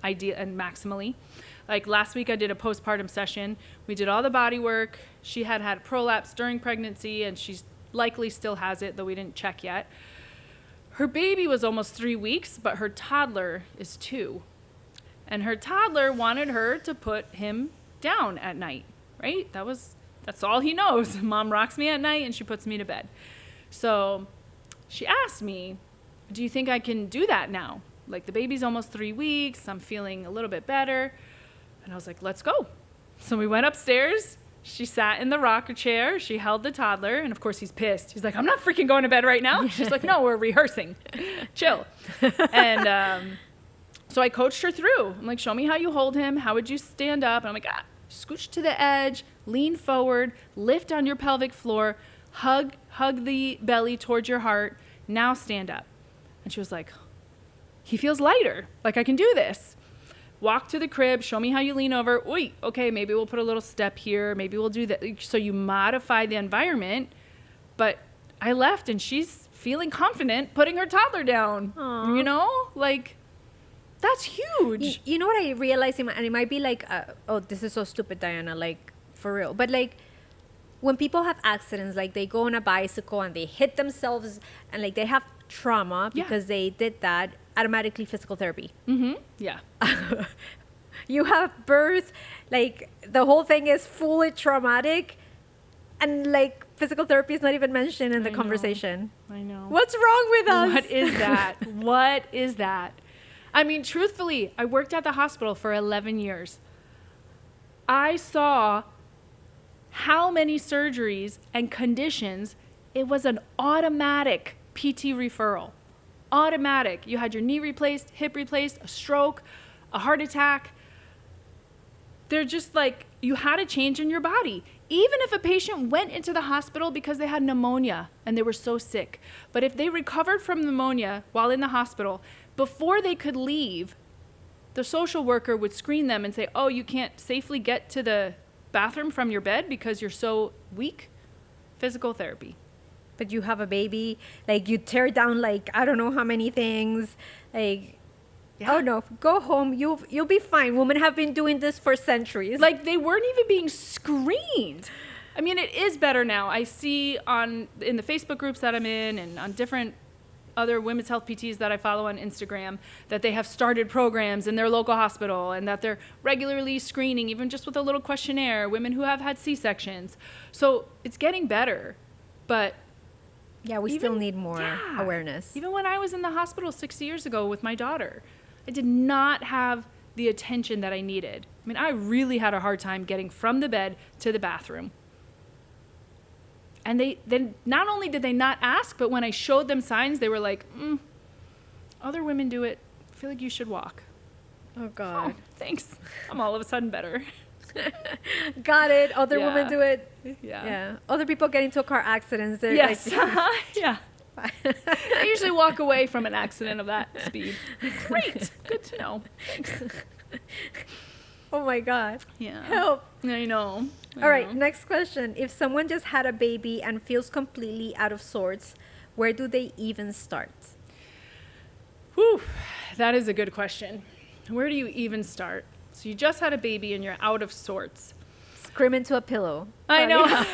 Speaker 1: and maximally. Last week I did a postpartum session. We did all the body work. She had prolapse during pregnancy and she's likely still has it, though we didn't check yet. Her baby was almost 3 weeks, but her toddler is 2. And her toddler wanted her to put him down at night, right? That's all he knows. Mom rocks me at night and she puts me to bed. So she asked me, do you think I can do that now? Like, the baby's almost 3 weeks. I'm feeling a little bit better. And I was like, let's go. So we went upstairs. She sat in the rocker chair. She held the toddler. And of course, he's pissed. He's like, I'm not freaking going to bed right now. She's like, no, we're rehearsing. Chill. And so I coached her through. I'm like, show me how you hold him. How would you stand up? And I'm like, scooch to the edge, lean forward, lift on your pelvic floor, hug the belly towards your heart. Now stand up. And she was like, he feels lighter. Like, I can do this. Walk to the crib. Show me how you lean over. Wait, okay, maybe we'll put a little step here. Maybe we'll do that. So you modify the environment. But I left and she's feeling confident putting her toddler down.
Speaker 2: Aww.
Speaker 1: You know? Like, that's huge.
Speaker 2: You know what I realized? And it might be like, oh, this is so stupid, Diana. Like, for real. But like, when people have accidents, like they go on a bicycle and they hit themselves and like they have trauma because they did that, automatically physical therapy.
Speaker 1: Mm-hmm. Yeah.
Speaker 2: You have birth, like the whole thing is fully traumatic, and like physical therapy is not even mentioned in the conversation.
Speaker 1: I know.
Speaker 2: What's wrong with us?
Speaker 1: What is that? What is that? I mean, truthfully, I worked at the hospital for 11 years. I saw how many surgeries and conditions. It was an automatic PT referral. Automatic. You had your knee replaced, hip replaced, a stroke, a heart attack. They're just like, you had a change in your body. Even if a patient went into the hospital because they had pneumonia and they were so sick. But if they recovered from pneumonia while in the hospital, before they could leave, the social worker would screen them and say, oh, you can't safely get to the bathroom from your bed because you're so weak. Physical therapy.
Speaker 2: But you have a baby, like you tear down like I don't know how many things, like oh no, go home, you'll be fine. Women have been doing this for centuries.
Speaker 1: Like, they weren't even being screened. I mean, it is better now. I see in the Facebook groups that I'm in and on different other women's health PTs that I follow on Instagram that they have started programs in their local hospital and that they're regularly screening, even just with a little questionnaire, women who have had C-sections. So it's getting better, but
Speaker 2: yeah, we still need more awareness.
Speaker 1: Even when I was in the hospital 6 years ago with my daughter, I did not have the attention that I needed. I mean, I really had a hard time getting from the bed to the bathroom. And they not only did they not ask, but when I showed them signs, they were like, other women do it. I feel like you should walk.
Speaker 2: Oh, God.
Speaker 1: Oh, thanks. I'm all of a sudden better.
Speaker 2: Got it. Other women do it.
Speaker 1: Yeah.
Speaker 2: Other people get into car accidents. They're
Speaker 1: yes.
Speaker 2: like,
Speaker 1: yeah. I usually walk away from an accident of that speed. Great. Good to know. Thanks.
Speaker 2: Oh my God.
Speaker 1: Yeah.
Speaker 2: Help.
Speaker 1: I know.
Speaker 2: All right. Next question. If someone just had a baby and feels completely out of sorts, where do they even start?
Speaker 1: Whew. That is a good question. Where do you even start? So you just had a baby and you're out of sorts.
Speaker 2: Scream into a pillow.
Speaker 1: I know.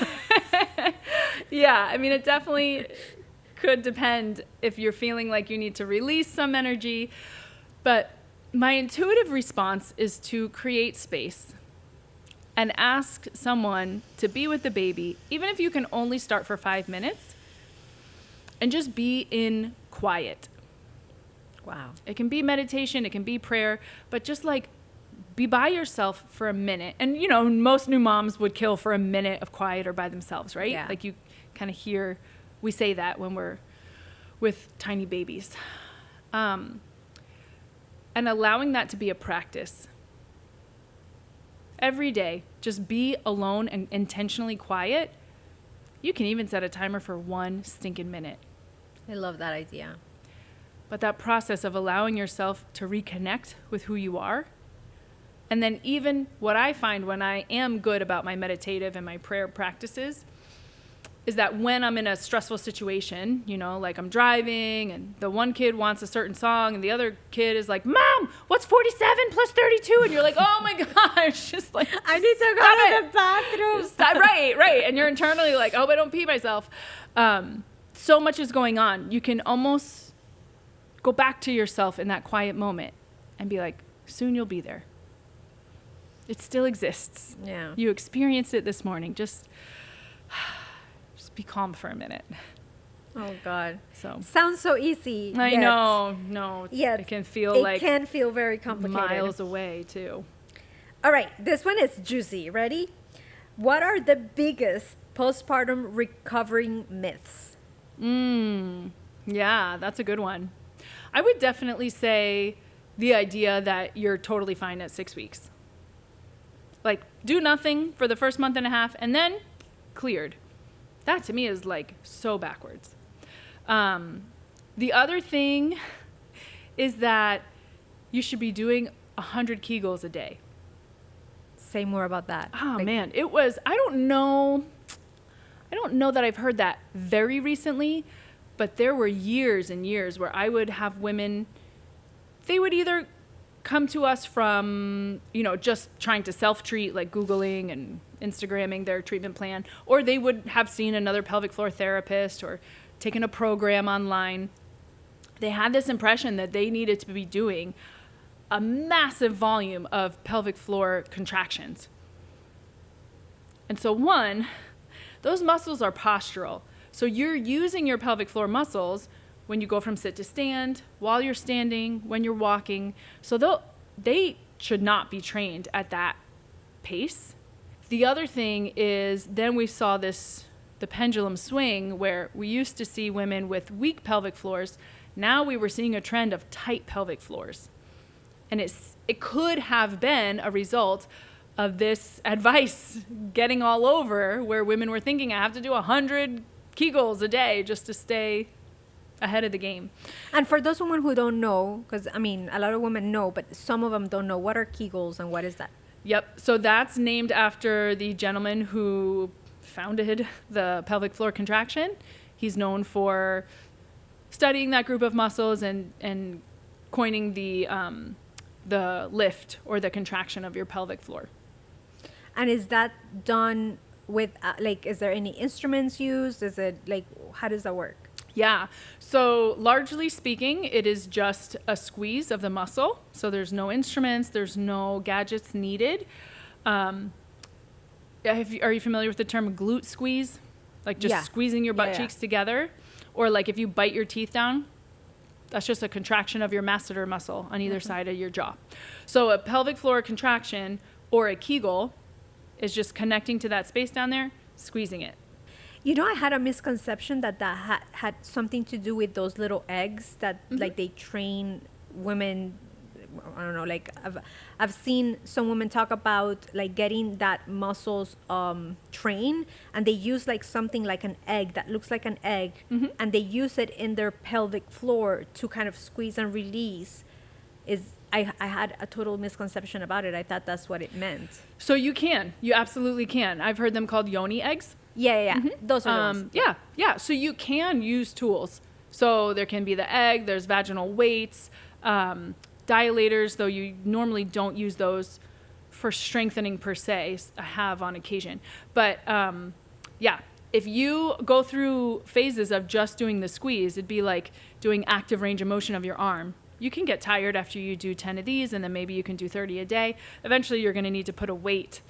Speaker 1: Yeah. I mean, it definitely could depend if you're feeling like you need to release some energy. But my intuitive response is to create space and ask someone to be with the baby, even if you can only start for 5 minutes, and just be in quiet.
Speaker 2: Wow.
Speaker 1: It can be meditation, it can be prayer, but just like be by yourself for a minute. And, you know, most new moms would kill for a minute of quiet or by themselves, right?
Speaker 2: Yeah.
Speaker 1: Like you kind of hear, we say that when we're with tiny babies. And allowing that to be a practice. Every day, just be alone and intentionally quiet. You can even set a timer for 1 stinking minute.
Speaker 2: I love that idea.
Speaker 1: But that process of allowing yourself to reconnect with who you are. And then even what I find when I am good about my meditative and my prayer practices is that when I'm in a stressful situation, you know, like I'm driving and the one kid wants a certain song and the other kid is like, Mom, what's 47 plus 32? And you're like, oh my gosh, just like,
Speaker 2: I need to go to the bathroom.
Speaker 1: Stop. Right. And you're internally like, oh, I don't pee myself. So much is going on. You can almost go back to yourself in that quiet moment and be like, Soon you'll be there. It still exists.
Speaker 2: Yeah.
Speaker 1: You experienced it this morning. Just be calm for a minute.
Speaker 2: Oh God.
Speaker 1: So
Speaker 2: sounds so easy.
Speaker 1: I know. No.
Speaker 2: Yeah.
Speaker 1: It can feel
Speaker 2: It can feel very complicated.
Speaker 1: miles away too.
Speaker 2: All right. This one is juicy. Ready? What are the biggest postpartum recovering myths?
Speaker 1: Yeah, that's a good one. I would definitely say the idea that you're totally fine at 6 weeks. Like, do nothing for the first month and a half and then cleared. That to me is like so backwards. The other thing is that you should be doing 100 Kegels a day.
Speaker 2: Say more about that.
Speaker 1: Oh, man. It was, I don't know that I've heard that very recently, but there were years and years where I would have women, they would either come to us from, just trying to self-treat, like Googling and Instagramming their treatment plan, or they would have seen another pelvic floor therapist or taken a program online. They had this impression that they needed to be doing a massive volume of pelvic floor contractions. And so one, those muscles are postural. So you're using your pelvic floor muscles when you go from sit to stand, while you're standing, when you're walking. So they should not be trained at that pace. The other thing is then we saw the pendulum swing where we used to see women with weak pelvic floors. Now we were seeing a trend of tight pelvic floors. And it could have been a result of this advice getting all over where women were thinking, I have to do 100 Kegels a day just to stay ahead of the game.
Speaker 2: And for those women who don't know, because a lot of women know, but some of them don't know, what are Kegels and what is that?
Speaker 1: Yep. So that's named after the gentleman who founded the pelvic floor contraction. He's known for studying that group of muscles and coining the lift or the contraction of your pelvic floor.
Speaker 2: And is that done with, is there any instruments used? Is it how does that work?
Speaker 1: Yeah. So largely speaking, it is just a squeeze of the muscle. So there's no instruments, there's no gadgets needed. Are you familiar with the term glute squeeze? Like just squeezing your butt cheeks together? Or like if you bite your teeth down, that's just a contraction of your masseter muscle on either side of your jaw. So a pelvic floor contraction or a Kegel is just connecting to that space down there, squeezing it.
Speaker 2: I had a misconception that had something to do with those little eggs that they train women. I don't know, I've seen some women talk about getting that muscles trained, and they use something like an egg that looks like an egg, and they use it in their pelvic floor to kind of squeeze and release. I had a total misconception about it. I thought that's what it meant.
Speaker 1: So you absolutely can. I've heard them called yoni eggs.
Speaker 2: Yeah. Those are the ones.
Speaker 1: Yeah. So you can use tools. So there can be the egg, there's vaginal weights, dilators, though you normally don't use those for strengthening per se. I have on occasion. But if you go through phases of just doing the squeeze, it'd be like doing active range of motion of your arm. You can get tired after you do 10 of these, and then maybe you can do 30 a day. Eventually, you're going to need to put a weight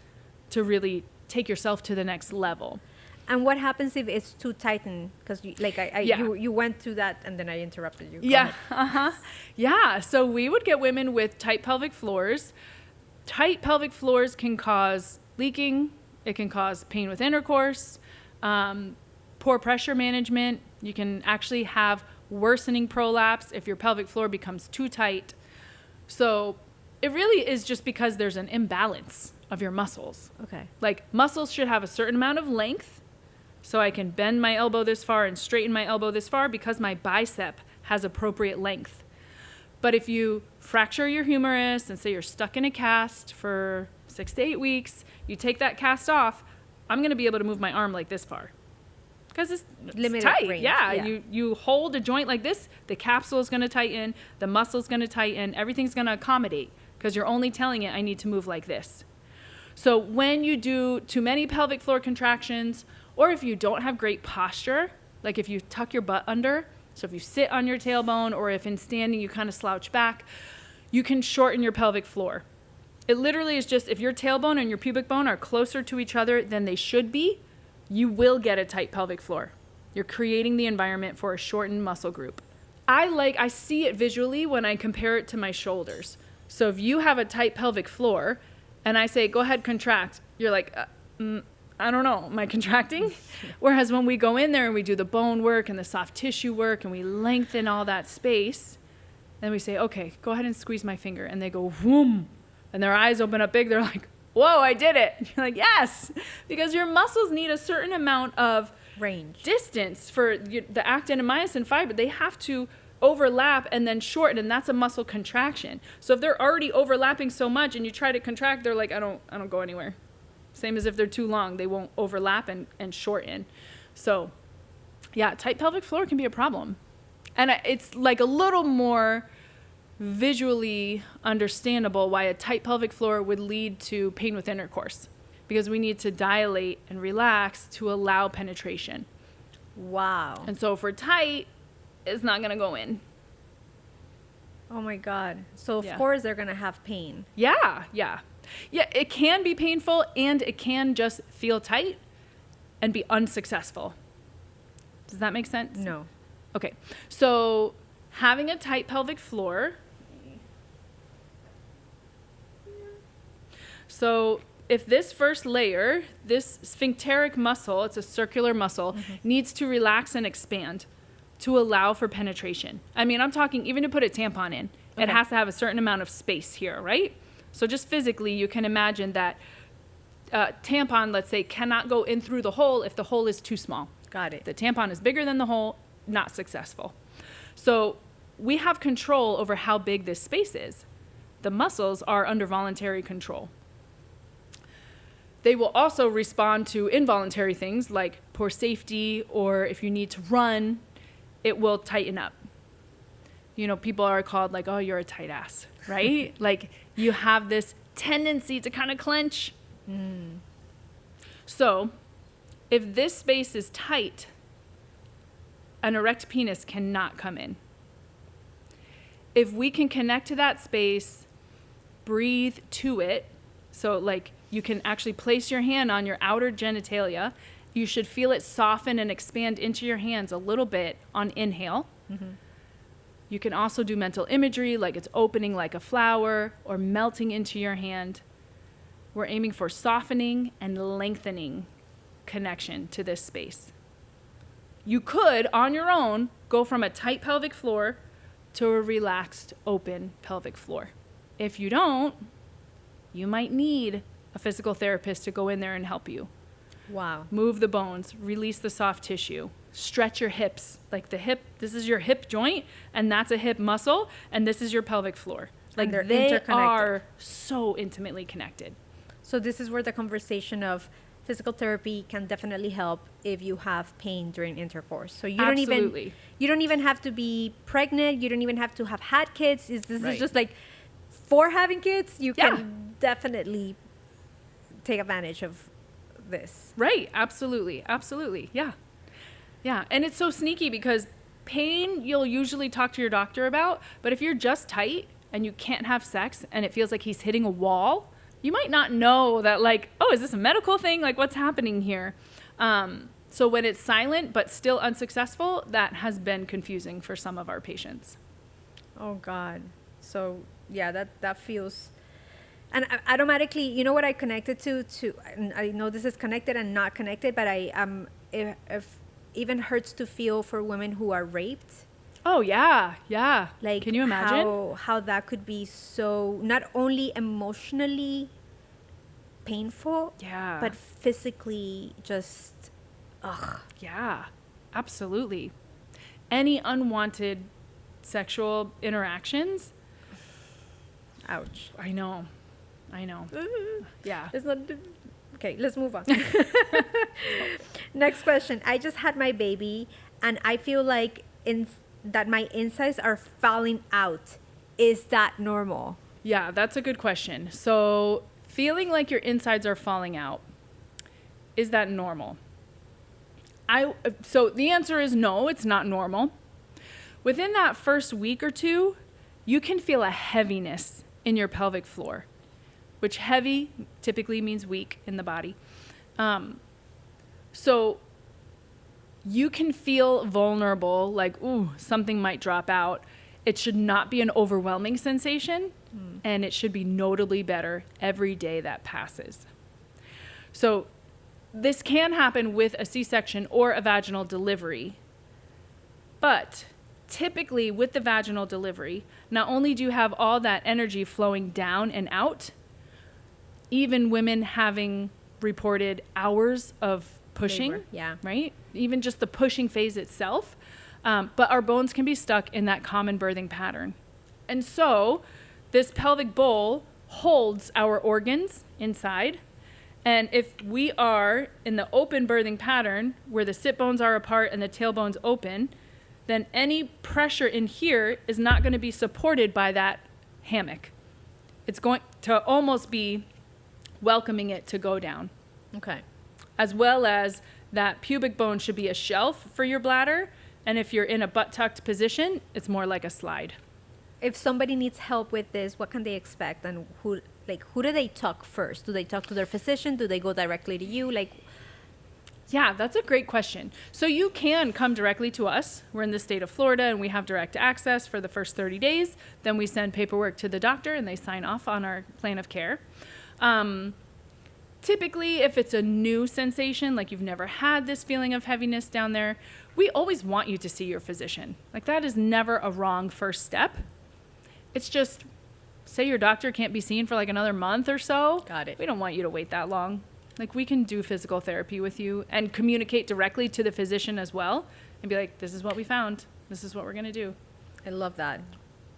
Speaker 1: to really take yourself to the next level.
Speaker 2: And what happens if it's too tightened? Because you went through that, and then I interrupted you.
Speaker 1: Yeah. So we would get women with tight pelvic floors. Tight pelvic floors can cause leaking. It can cause pain with intercourse, poor pressure management. You can actually have worsening prolapse if your pelvic floor becomes too tight. So it really is just because there's an imbalance of your muscles.
Speaker 2: Okay.
Speaker 1: Muscles should have a certain amount of length, so I can bend my elbow this far and straighten my elbow this far because my bicep has appropriate length. But if you fracture your humerus and say you're stuck in a cast for 6 to 8 weeks, you take that cast off, I'm going to be able to move my arm like this far. Because it's
Speaker 2: limited
Speaker 1: tight.
Speaker 2: range.
Speaker 1: Yeah. You hold a joint like this, the capsule is going to tighten, the muscle's going to tighten, everything's going to accommodate because you're only telling it I need to move like this. So when you do too many pelvic floor contractions, or if you don't have great posture, like if you tuck your butt under, so if you sit on your tailbone or if in standing you kind of slouch back, you can shorten your pelvic floor. It literally is just, if your tailbone and your pubic bone are closer to each other than they should be, you will get a tight pelvic floor. You're creating the environment for a shortened muscle group. I see it visually when I compare it to my shoulders. So if you have a tight pelvic floor and I say, go ahead, contract, you're like, I don't know, am I contracting? Whereas when we go in there and we do the bone work and the soft tissue work and we lengthen all that space, then we say, okay, go ahead and squeeze my finger. And they go, whoom. And their eyes open up big. They're like, whoa, I did it. You're like, yes, because your muscles need a certain amount of
Speaker 2: range,
Speaker 1: distance for the actin and myosin fiber. They have to overlap and then shorten, and that's a muscle contraction. So if they're already overlapping so much and you try to contract, they're like, I don't go anywhere. Same as if they're too long, they won't overlap and shorten. So yeah, tight pelvic floor can be a problem. And it's like a little more visually understandable why a tight pelvic floor would lead to pain with intercourse, because we need to dilate and relax to allow penetration.
Speaker 2: Wow.
Speaker 1: And so if we're tight, it's not going to go in.
Speaker 2: Oh my God. So of course they're going to have pain.
Speaker 1: Yeah, it can be painful and it can just feel tight and be unsuccessful. Does that make sense?
Speaker 2: No.
Speaker 1: Okay. So having a tight pelvic floor. So if this first layer, this sphincteric muscle, it's a circular muscle, needs to relax and expand to allow for penetration. I mean, I'm talking even to put a tampon in, it has to have a certain amount of space here, right? So just physically, you can imagine that tampon, let's say, cannot go in through the hole if the hole is too small.
Speaker 2: Got it.
Speaker 1: The tampon is bigger than the hole, not successful. So we have control over how big this space is. The muscles are under voluntary control. They will also respond to involuntary things like poor safety, or if you need to run, it will tighten up. You know, people are called like, oh, you're a tight ass, right? Like you have this tendency to kind of clench. So if this space is tight, an erect penis cannot come in. If we can connect to that space, breathe to it, so like you can actually place your hand on your outer genitalia. You should feel it soften and expand into your hands a little bit on inhale. You can also do mental imagery, like it's opening like a flower or melting into your hand. We're aiming for softening and lengthening connection to this space. You could, on your own, go from a tight pelvic floor to a relaxed, open pelvic floor. If you don't, you might need a physical therapist to go in there and help you.
Speaker 2: Wow.
Speaker 1: Move the bones, release the soft tissue, stretch your hips. Like the hip, this is your hip joint, and that's a hip muscle, and this is your pelvic floor. Like they are so intimately connected.
Speaker 2: So this is where the conversation of physical therapy can definitely help if you have pain during intercourse. So you don't even have to be pregnant. You don't even have to have had kids. This is just like for having kids, you can definitely take advantage of this.
Speaker 1: Right. Absolutely. Yeah. And it's so sneaky because pain you'll usually talk to your doctor about, but if you're just tight and you can't have sex and it feels like he's hitting a wall, you might not know that, like, oh, is this a medical thing? Like, what's happening here? So when it's silent but still unsuccessful, that has been confusing for some of our patients.
Speaker 2: Oh God. So yeah, that feels. And automatically, you know what I connected to, and I know this is connected and not connected, but if even hurts to feel for women who are raped.
Speaker 1: Oh, yeah. Like, can you imagine?
Speaker 2: How that could be so, not only emotionally painful, but physically just, ugh.
Speaker 1: Yeah, absolutely. Any unwanted sexual interactions.
Speaker 2: Ouch.
Speaker 1: I know. Yeah.
Speaker 2: It's not. Okay, let's move on. Next question. I just had my baby and I feel like that my insides are falling out. Is that normal?
Speaker 1: Yeah, that's a good question. So feeling like your insides are falling out, is that normal? So the answer is no, it's not normal. Within that first week or two, you can feel a heaviness in your pelvic floor, which heavy typically means weak in the body. So you can feel vulnerable, like, ooh, something might drop out. It should not be an overwhelming sensation, and it should be notably better every day that passes. So this can happen with a C-section or a vaginal delivery, but typically with the vaginal delivery, not only do you have all that energy flowing down and out, even women having reported hours of pushing,
Speaker 2: Labor, yeah.
Speaker 1: right? Even just the pushing phase itself. But our bones can be stuck in that common birthing pattern. And so this pelvic bowl holds our organs inside. And if we are in the open birthing pattern where the sit bones are apart and the tailbone's open, then any pressure in here is not going to be supported by that hammock. It's going to almost be welcoming it to go down.
Speaker 2: Okay.
Speaker 1: As well as that pubic bone should be a shelf for your bladder. And if you're in a butt tucked position, it's more like a slide.
Speaker 2: If somebody needs help with this, what can they expect? And who do they talk first? Do they talk to their physician? Do they go directly to you?
Speaker 1: Yeah, that's a great question. So you can come directly to us. We're in the state of Florida and we have direct access for the first 30 days. Then we send paperwork to the doctor and they sign off on our plan of care. Typically, if it's a new sensation, like you've never had this feeling of heaviness down there, we always want you to see your physician. Like that is never a wrong first step. It's just, say your doctor can't be seen for like another month or so.
Speaker 2: Got it.
Speaker 1: We don't want you to wait that long. Like we can do physical therapy with you and communicate directly to the physician as well and be like, this is what we found. This is what we're going to do.
Speaker 2: I love that.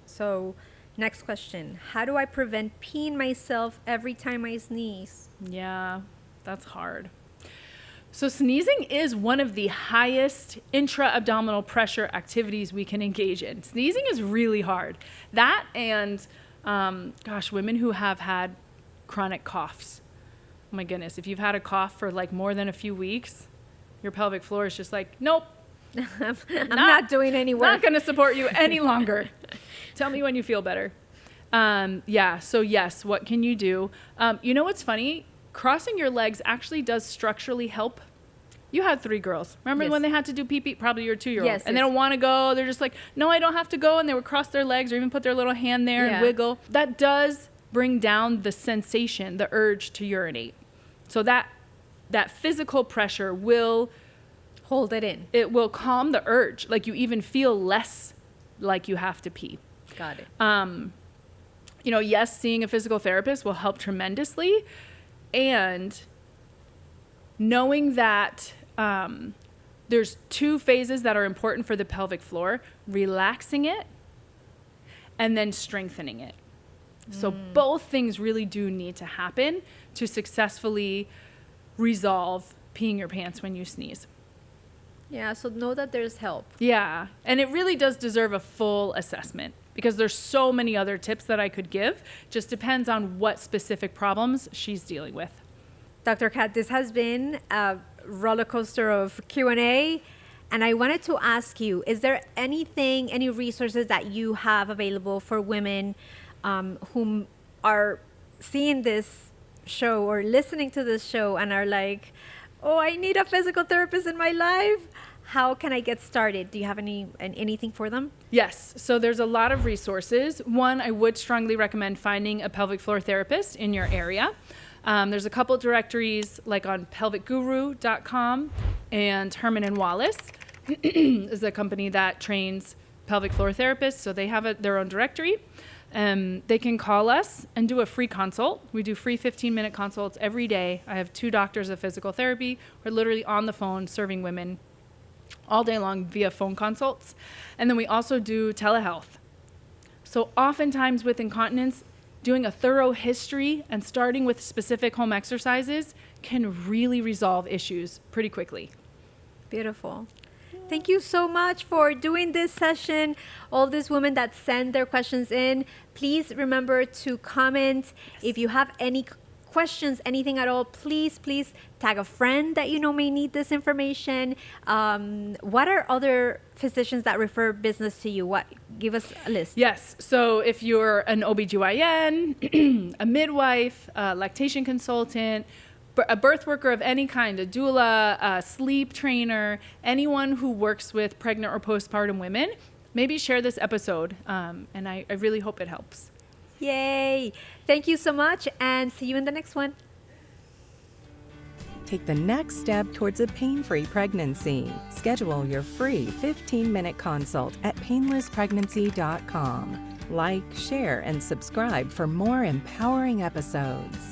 Speaker 2: So next question. How do I prevent peeing myself every time I sneeze?
Speaker 1: Yeah, that's hard. So sneezing is one of the highest intra-abdominal pressure activities we can engage in. Sneezing is really hard. That and, women who have had chronic coughs. Oh my goodness, if you've had a cough for like more than a few weeks, your pelvic floor is just like, nope.
Speaker 2: I'm not doing any work.
Speaker 1: Not going to support you any longer. Tell me when you feel better. So yes, what can you do? You know what's funny? Crossing your legs actually does structurally help. You had 3 girls. Remember when they had to do pee-pee? Probably your 2-year-old.
Speaker 2: Yes,
Speaker 1: and they don't want to go. They're just like, no, I don't have to go. And they would cross their legs or even put their little hand there and wiggle. That does bring down the sensation, the urge to urinate. So that physical pressure will
Speaker 2: hold it in.
Speaker 1: It will calm the urge. Like you even feel less like you have to pee.
Speaker 2: Got it.
Speaker 1: Yes, seeing a physical therapist will help tremendously. And knowing that there's 2 phases that are important for the pelvic floor, relaxing it and then strengthening it. So both things really do need to happen to successfully resolve peeing your pants when you sneeze.
Speaker 2: Yeah, so know that there's help.
Speaker 1: Yeah, and it really does deserve a full assessment because there's so many other tips that I could give. Just depends on what specific problems she's dealing with.
Speaker 2: Dr. Kat, this has been a roller coaster of Q&A, and I wanted to ask you, is there any resources that you have available for women whom are seeing this show or listening to this show and are like, oh, I need a physical therapist in my life? How can I get started? Do you have anything for them?
Speaker 1: Yes. So there's a lot of resources. One, I would strongly recommend finding a pelvic floor therapist in your area. There's a couple directories like on pelvicguru.com, and Herman and Wallace is a company that trains pelvic floor therapists. So they have their own directory. They can call us and do a free consult. We do free 15-minute consults every day. I have 2 doctors of physical therapy. We're literally on the phone serving women all day long via phone consults. And then we also do telehealth. So oftentimes with incontinence, doing a thorough history and starting with specific home exercises can really resolve issues pretty quickly.
Speaker 2: Beautiful. Thank you so much for doing this session. All these women that send their questions in, please remember to comment. If you have any questions, anything at all, please tag a friend that you know may need this information. What are other physicians that refer business to you? Give us a list.
Speaker 1: Yes. So if you're an OBGYN, a midwife, a lactation consultant, a birth worker of any kind, a doula, a sleep trainer, anyone who works with pregnant or postpartum women, maybe share this episode. And I really hope it helps.
Speaker 2: Yay. Thank you so much, and see you in the next one.
Speaker 3: Take the next step towards a pain-free pregnancy. Schedule your free 15-minute consult at painlesspregnancy.com. Like, share, and subscribe for more empowering episodes.